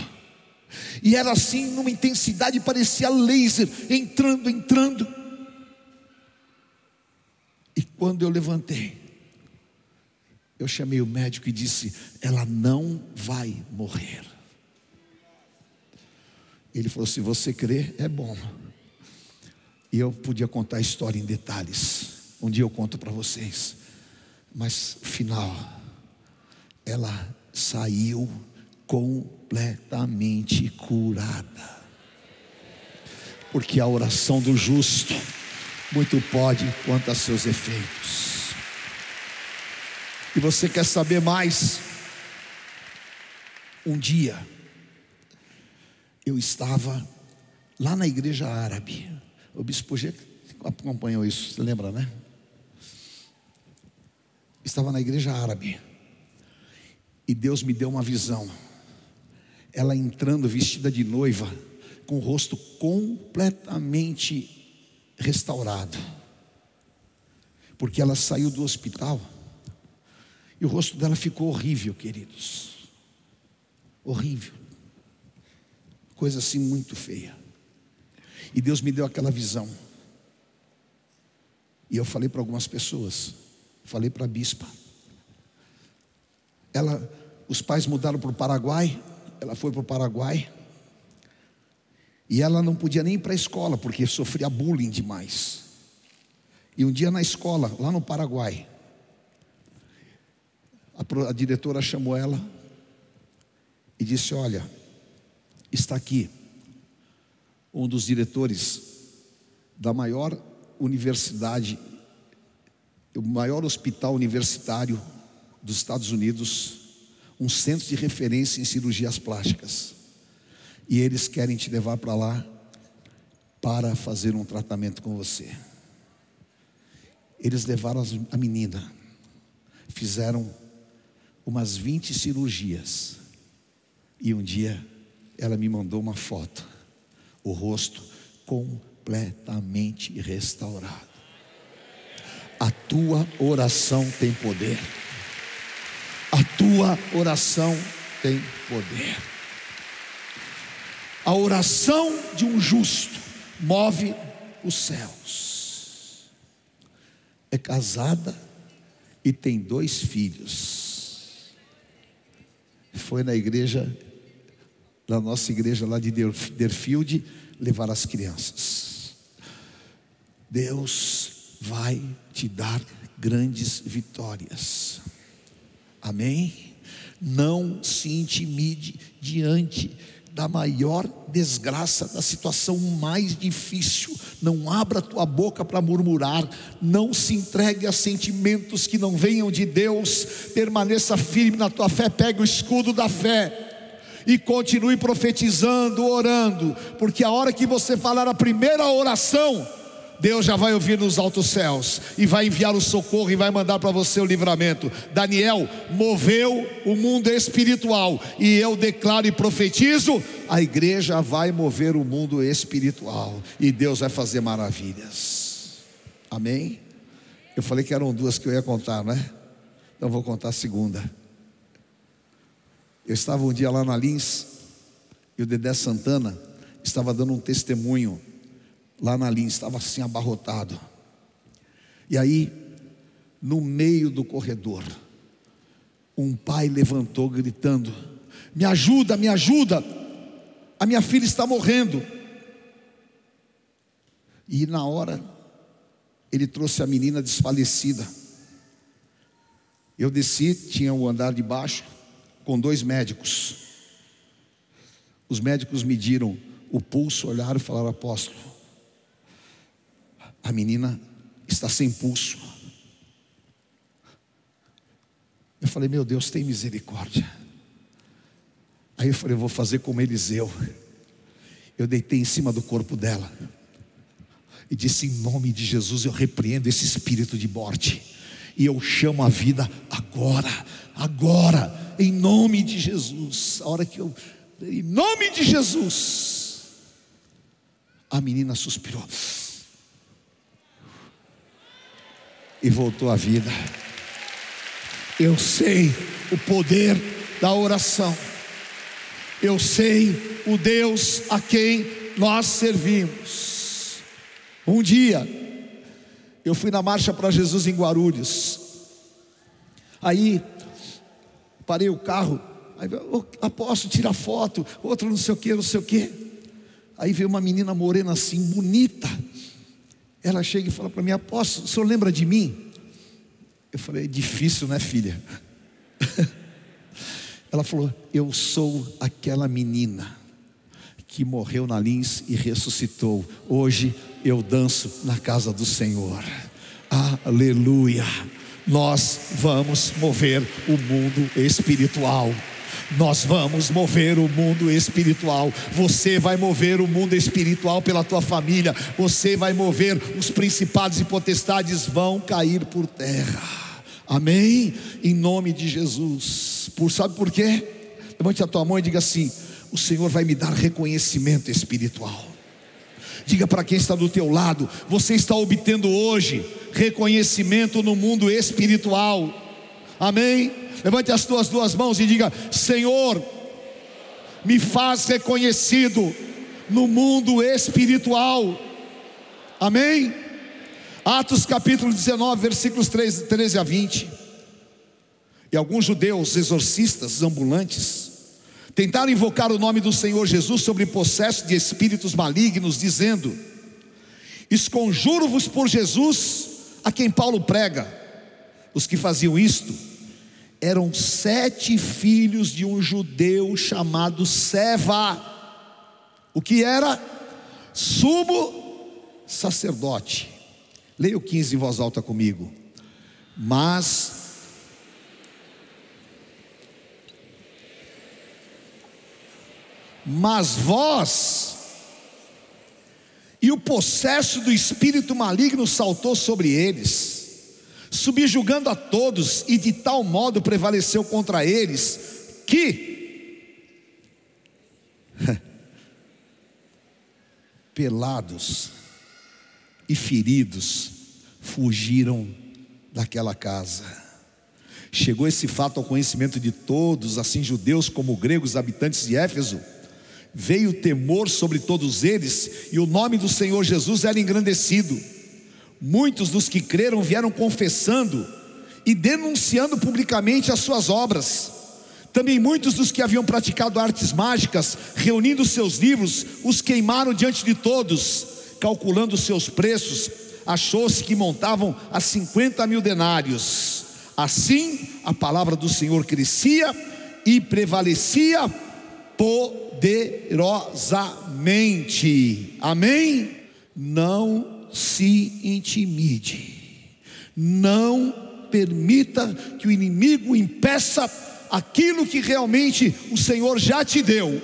Speaker 1: e era assim numa intensidade, parecia laser, entrando. E quando eu levantei, eu chamei o médico e disse: ela não vai morrer. Ele falou: se você crê, é bom. E eu podia contar a história em detalhes, um dia eu conto para vocês, mas final, ela saiu completamente curada, porque a oração do justo muito pode quanto a seus efeitos. E você quer saber mais? Um dia eu estava lá na igreja árabe. O bispo G acompanhou isso, você lembra, né? Estava na igreja árabe, e Deus me deu uma visão. Ela entrando vestida de noiva, com o rosto completamente restaurado, porque ela saiu do hospital e o rosto dela ficou horrível, queridos, horrível, coisa assim muito feia. E Deus me deu aquela visão, e eu falei para algumas pessoas, falei para a bispa. Os pais mudaram para o Paraguai, ela foi para o Paraguai, e ela não podia nem ir para a escola, porque sofria bullying demais. E um dia na escola, lá no Paraguai, a diretora chamou ela e disse: olha, está aqui um dos diretores da maior universidade, o maior hospital universitário dos Estados Unidos, um centro de referência em cirurgias plásticas, e eles querem te levar para lá para fazer um tratamento com você. Eles levaram a menina, fizeram umas 20 cirurgias, e um dia ela me mandou uma foto, o rosto completamente restaurado. A tua oração tem poder. A tua oração tem poder. A oração de um justo move os céus. É casada e tem 2 filhos. Foi na igreja da nossa igreja lá de Deerfield, levar as crianças. Deus vai te dar grandes vitórias. Amém? Não se intimide diante da maior desgraça, da situação mais difícil. Não abra tua boca para murmurar. Não se entregue a sentimentos que não venham de Deus. Permaneça firme na tua fé. Pegue o escudo da fé e continue profetizando, orando, porque a hora que você falar a primeira oração, Deus já vai ouvir nos altos céus e vai enviar o socorro e vai mandar para você o livramento. Daniel moveu o mundo espiritual, e eu declaro e profetizo: a igreja vai mover o mundo espiritual e Deus vai fazer maravilhas. Amém? Eu falei que eram duas que eu ia contar, não é? Então vou contar a segunda. Eu estava um dia lá na Lins, e o Dedé Santana estava dando um testemunho lá na Lins, estava assim abarrotado. E aí, no meio do corredor, um pai levantou gritando: me ajuda, me ajuda, a minha filha está morrendo. E na hora, ele trouxe a menina desfalecida. Eu desci, tinha o andar de baixo, com 2 médicos. Os médicos mediram o pulso, olharam e falaram: apóstolo, a menina está sem pulso. Eu falei: meu Deus, tem misericórdia. Aí eu falei: eu vou fazer como Eliseu. Eu deitei em cima do corpo dela e disse: em nome de Jesus, eu repreendo esse espírito de morte, e eu chamo a vida agora, agora, em nome de Jesus. A hora que eu, em nome de Jesus, a menina suspirou e voltou à vida. Eu sei o poder da oração. Eu sei o Deus a quem nós servimos. Um dia eu fui na Marcha para Jesus em Guarulhos. Aí parei o carro, aí apóstolo, tira foto, outro não sei o que, não sei o que. Aí veio uma menina morena assim, bonita. Ela chega e fala para mim: apóstolo, o senhor lembra de mim? Eu falei: difícil, né, filha? Ela falou: eu sou aquela menina que morreu na Lins e ressuscitou. Hoje eu danço na casa do Senhor. Aleluia. Nós vamos mover o mundo espiritual. Nós vamos mover o mundo espiritual. Você vai mover o mundo espiritual pela tua família. Você vai mover, os principados e potestades vão cair por terra. Amém? Em nome de Jesus. Sabe por quê? Levante a tua mão e diga assim: o Senhor vai me dar reconhecimento espiritual. Diga para quem está do teu lado: você está obtendo hoje reconhecimento no mundo espiritual. Amém? Levante as tuas 2 mãos e diga: Senhor, me faz reconhecido no mundo espiritual. Amém? Atos capítulo 19, versículos 13 a 20. E alguns judeus exorcistas ambulantes tentaram invocar o nome do Senhor Jesus sobre possesso de espíritos malignos, dizendo: esconjuro-vos por Jesus, a quem Paulo prega. Os que faziam isto eram 7 filhos de um judeu chamado Seva. O que era? Sumo sacerdote. Leia o 15 em voz alta comigo. Mas vós, e o possesso do espírito maligno saltou sobre eles, subjugando a todos, e de tal modo prevaleceu contra eles, que pelados e feridos fugiram daquela casa. Chegou esse fato ao conhecimento de todos, assim judeus como gregos, habitantes de Éfeso. Veio temor sobre todos eles, e o nome do Senhor Jesus era engrandecido. Muitos dos que creram vieram confessando e denunciando publicamente as suas obras. Também muitos dos que haviam praticado artes mágicas, reunindo seus livros, os queimaram diante de todos. Calculando seus preços, achou-se que montavam a 50.000 denários. Assim a palavra do Senhor crescia e prevalecia poderosamente. Amém? Não se intimide. Não permita que o inimigo impeça aquilo que realmente o Senhor já te deu,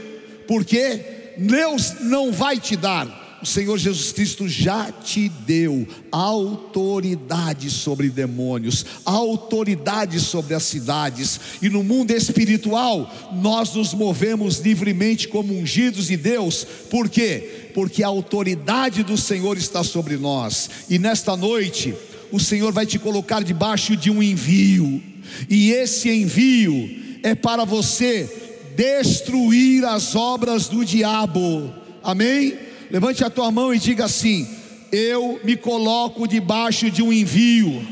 Speaker 1: porque Deus não vai te dar. O Senhor Jesus Cristo já te deu autoridade sobre demônios, autoridade sobre as cidades. E no mundo espiritual nós nos movemos livremente como ungidos de Deus. Por quê? Porque a autoridade do Senhor está sobre nós. E nesta noite o Senhor vai te colocar debaixo de um envio. E esse envio é para você destruir as obras do diabo. Amém? Levante a tua mão e diga assim: eu me coloco debaixo de um envio.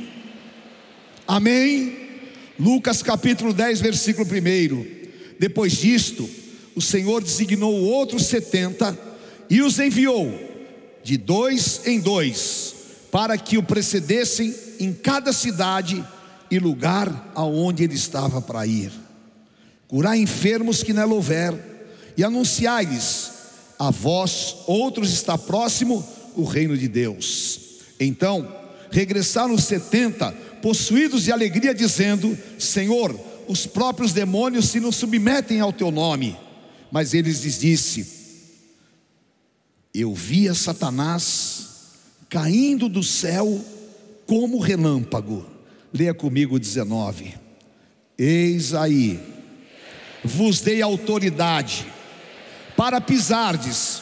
Speaker 1: Amém? Lucas capítulo 10, versículo 1. Depois disto, o Senhor designou outros 70 e os enviou de 2 em 2, para que o precedessem em cada cidade e lugar aonde ele estava para ir. Curai enfermos que nela houver, e anunciai-lhes: a vós outros está próximo o reino de Deus. Então regressaram os 70, possuídos de alegria, dizendo: Senhor, os próprios demônios se nos submetem ao teu nome. Mas ele lhes disse: eu via Satanás caindo do céu como relâmpago. Leia comigo 19. Eis aí, vos dei autoridade para pisardes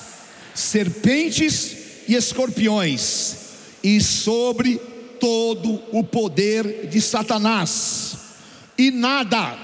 Speaker 1: serpentes e escorpiões, e sobre todo o poder de Satanás, e nada,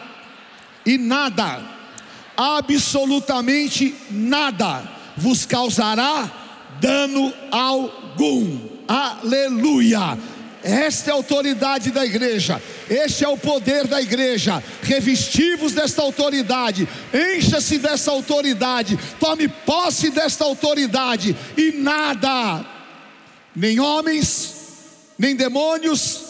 Speaker 1: absolutamente nada vos causará dano algum. Aleluia! Esta é a autoridade da igreja, este é o poder da igreja. Revesti-vos desta autoridade, encha-se dessa autoridade, tome posse desta autoridade, e nada, nem homens, nem demônios,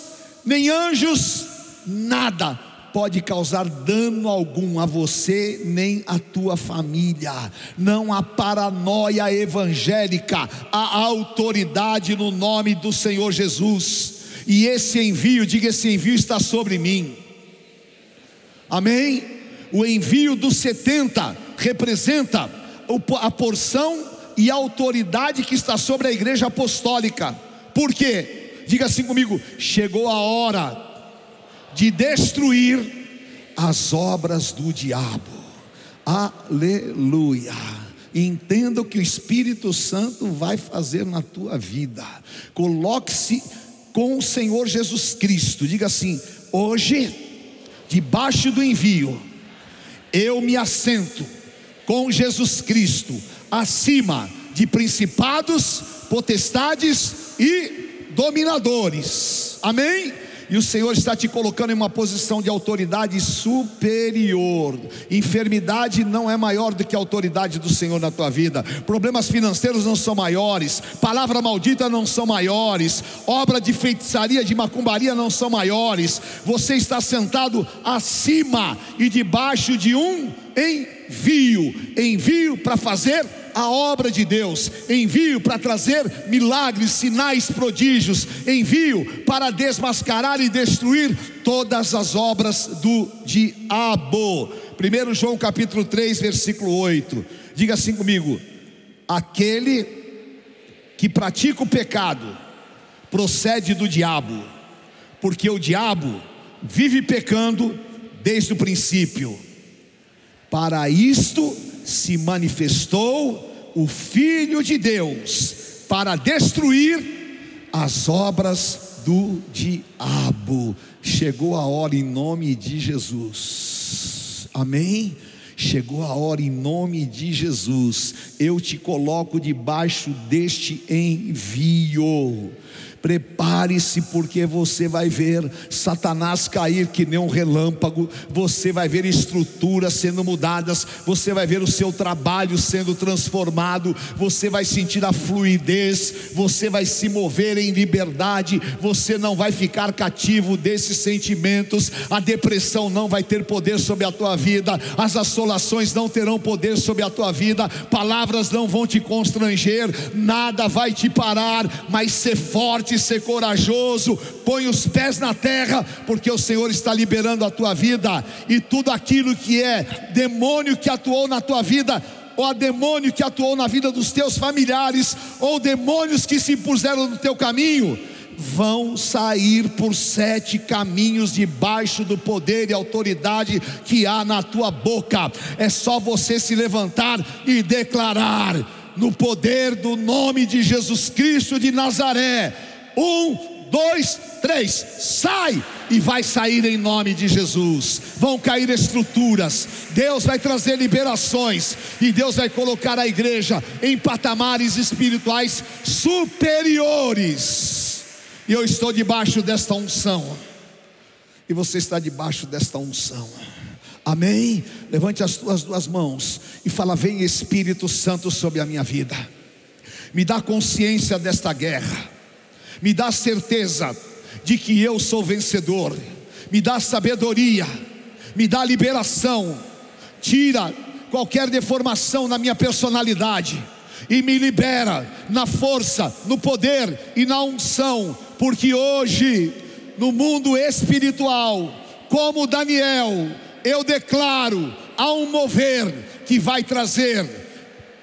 Speaker 1: nem anjos, nada pode causar dano algum a você, nem a tua família. Não há paranoia evangélica, há autoridade no nome do Senhor Jesus. E esse envio, diga: esse envio está sobre mim. Amém? O envio dos 70 representa a porção e a autoridade que está sobre a igreja apostólica. Por quê? Diga assim comigo: chegou a hora de destruir as obras do diabo. Aleluia! Entenda o que o Espírito Santo vai fazer na tua vida. Coloque-se com o Senhor Jesus Cristo. Diga assim: hoje, debaixo do envio, eu me assento com Jesus Cristo acima de principados, potestades e dominadores. Amém? E o Senhor está te colocando em uma posição de autoridade superior. Enfermidade não é maior do que a autoridade do Senhor na tua vida. Problemas financeiros não são maiores. Palavra maldita não são maiores. Obra de feitiçaria, de macumbaria não são maiores. Você está sentado acima e debaixo de um envio. Envio para fazer a obra de Deus, envio para trazer milagres, sinais, prodígios, envio para desmascarar e destruir todas as obras do diabo. 1 João capítulo 3, versículo 8. Diga assim comigo: aquele que pratica o pecado procede do diabo, porque o diabo vive pecando desde o princípio. Para isto se manifestou o Filho de Deus, para destruir as obras do diabo. Chegou a hora em nome de Jesus. Amém? Chegou a hora em nome de Jesus. Eu te coloco debaixo deste envio. Prepare-se, porque você vai ver Satanás cair que nem um relâmpago, você vai ver estruturas sendo mudadas, você vai ver o seu trabalho sendo transformado, você vai sentir a fluidez, você vai se mover em liberdade, você não vai ficar cativo desses sentimentos, a depressão não vai ter poder sobre a tua vida, as assolações não terão poder sobre a tua vida, palavras não vão te constranger, nada vai te parar, mas ser forte, ser corajoso, põe os pés na terra, porque o Senhor está liberando a tua vida, e tudo aquilo que é demônio que atuou na tua vida, ou a demônio que atuou na vida dos teus familiares, ou demônios que se impuseram no teu caminho, vão sair por 7 caminhos debaixo do poder e autoridade que há na tua boca. É só você se levantar e declarar: no poder do nome de Jesus Cristo de Nazaré, 1, 2, 3, sai! E vai sair em nome de Jesus. Vão cair estruturas, Deus vai trazer liberações, e Deus vai colocar a igreja em patamares espirituais superiores. E eu estou debaixo desta unção, e você está debaixo desta unção. Amém? Levante as tuas 2 mãos e fala: vem Espírito Santo sobre a minha vida, me dá consciência desta guerra, me dá certeza de que eu sou vencedor, me dá sabedoria, me dá liberação, tira qualquer deformação na minha personalidade e me libera na força, no poder e na unção, porque hoje no mundo espiritual, como Daniel, eu declaro, há um mover que vai trazer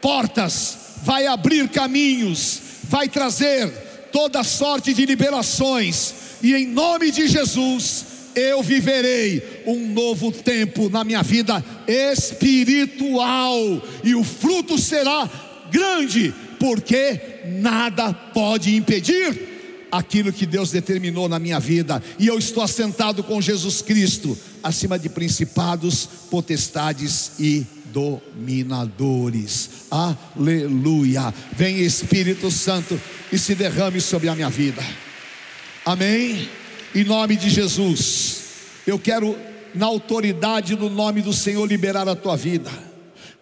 Speaker 1: portas, vai abrir caminhos, vai trazer toda sorte de liberações, e em nome de Jesus eu viverei um novo tempo na minha vida espiritual, e o fruto será grande, porque nada pode impedir aquilo que Deus determinou na minha vida, e eu estou assentado com Jesus Cristo acima de principados, potestades e dominadores. Aleluia. Vem Espírito Santo e se derrame sobre a minha vida. Amém? Em nome de Jesus, eu quero, na autoridade do nome do Senhor, liberar a tua vida.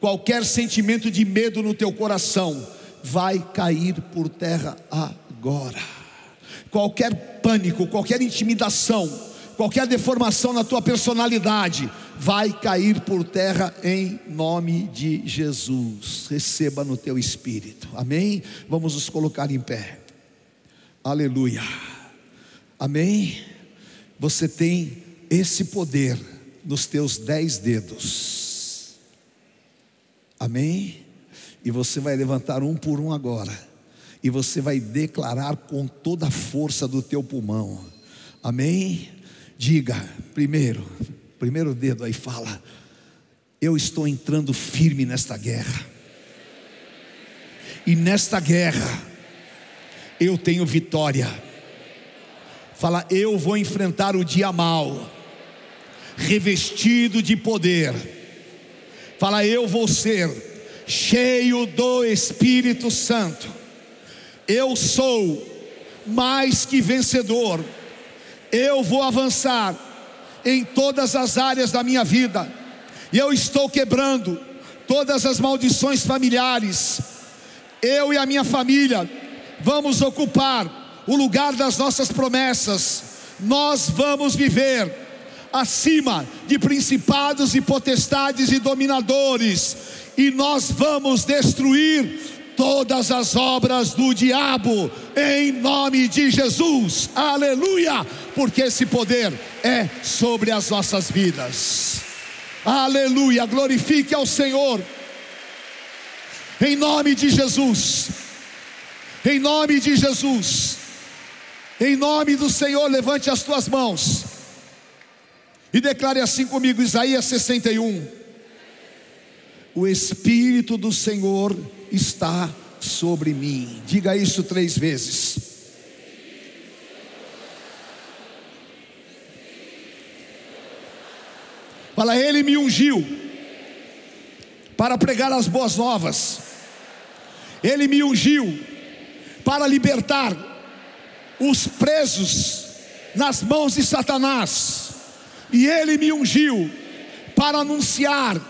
Speaker 1: Qualquer sentimento de medo no teu coração vai cair por terra agora. Qualquer pânico, qualquer intimidação, qualquer deformação na tua personalidade vai cair por terra em nome de Jesus. Receba no teu espírito. Amém? Vamos nos colocar em pé. Aleluia. Amém? Você tem esse poder nos teus 10 dedos. Amém? E você vai levantar um por um agora, e você vai declarar com toda a força do teu pulmão. Amém? Diga, primeiro dedo aí, fala: eu estou entrando firme nesta guerra, e nesta guerra eu tenho vitória. Fala: eu vou enfrentar o dia mau revestido de poder. Fala: eu vou ser cheio do Espírito Santo. Eu sou mais que vencedor. Eu vou avançar em todas as áreas da minha vida, e eu estou quebrando todas as maldições familiares. Eu e a minha família vamos ocupar o lugar das nossas promessas. Nós vamos viver acima de principados e potestades e dominadores, e nós vamos destruir todas as obras do diabo, em nome de Jesus. Aleluia, porque esse poder é sobre as nossas vidas. Aleluia, glorifique ao Senhor, em nome de Jesus, em nome de Jesus, em nome do Senhor. Levante as tuas mãos e declare assim comigo, Isaías 61: o Espírito do Senhor está sobre mim. Diga isso 3 vezes. Fala: Ele me ungiu para pregar as boas novas. Ele me ungiu para libertar os presos nas mãos de Satanás, e ele me ungiu para anunciar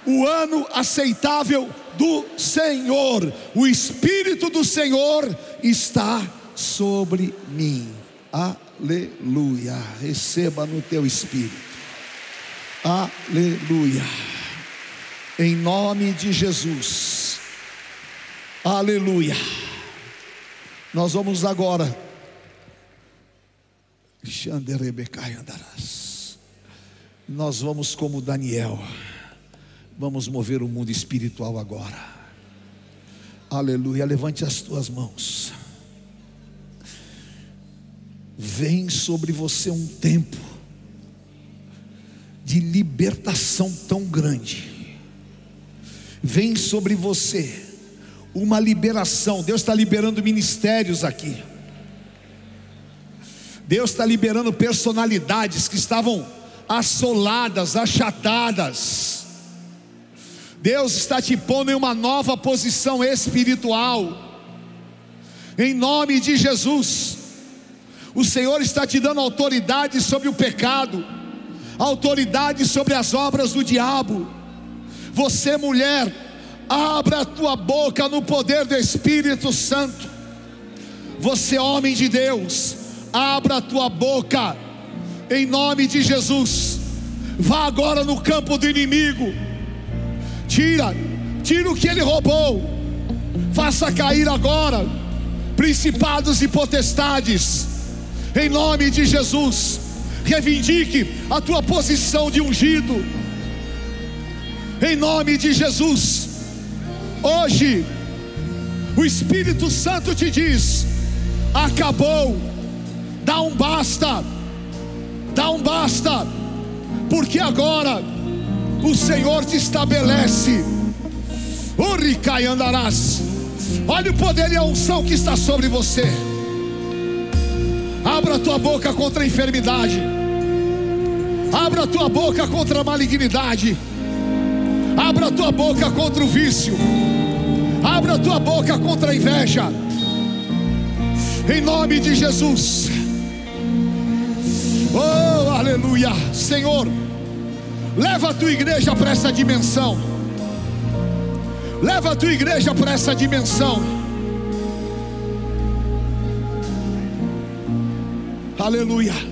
Speaker 1: o ano aceitável do Senhor. O Espírito do Senhor está sobre mim. Aleluia. Receba no teu espírito. Aleluia. Em nome de Jesus. Aleluia. Nós vamos agora. Nós vamos como Daniel. Vamos mover o mundo espiritual agora. Aleluia. Levante as tuas mãos. Vem sobre você um tempo de libertação tão grande. Vem sobre você uma liberação. Deus está liberando ministérios aqui. Deus está liberando personalidades que estavam assoladas, achatadas. Deus está te pondo em uma nova posição espiritual. Em nome de Jesus. O Senhor está te dando autoridade sobre o pecado, autoridade sobre as obras do diabo. Você, mulher, abra a tua boca no poder do Espírito Santo. Você, homem de Deus, abra a tua boca em nome de Jesus. Vá agora no campo do inimigo. Tira o que ele roubou. Faça cair agora principados e potestades em nome de Jesus. Reivindique a tua posição de ungido em nome de Jesus. Hoje o Espírito Santo te diz: acabou. Dá um basta. Dá um basta. Porque agora o Senhor te estabelece. Uricai andarás. Olha o poder e a unção que está sobre você. Abra a tua boca contra a enfermidade. Abra a tua boca contra a malignidade. Abra a tua boca contra o vício. Abra a tua boca contra a inveja. Em nome de Jesus. Oh, aleluia. Senhor, leva a tua igreja para essa dimensão. Leva a tua igreja para essa dimensão. Aleluia.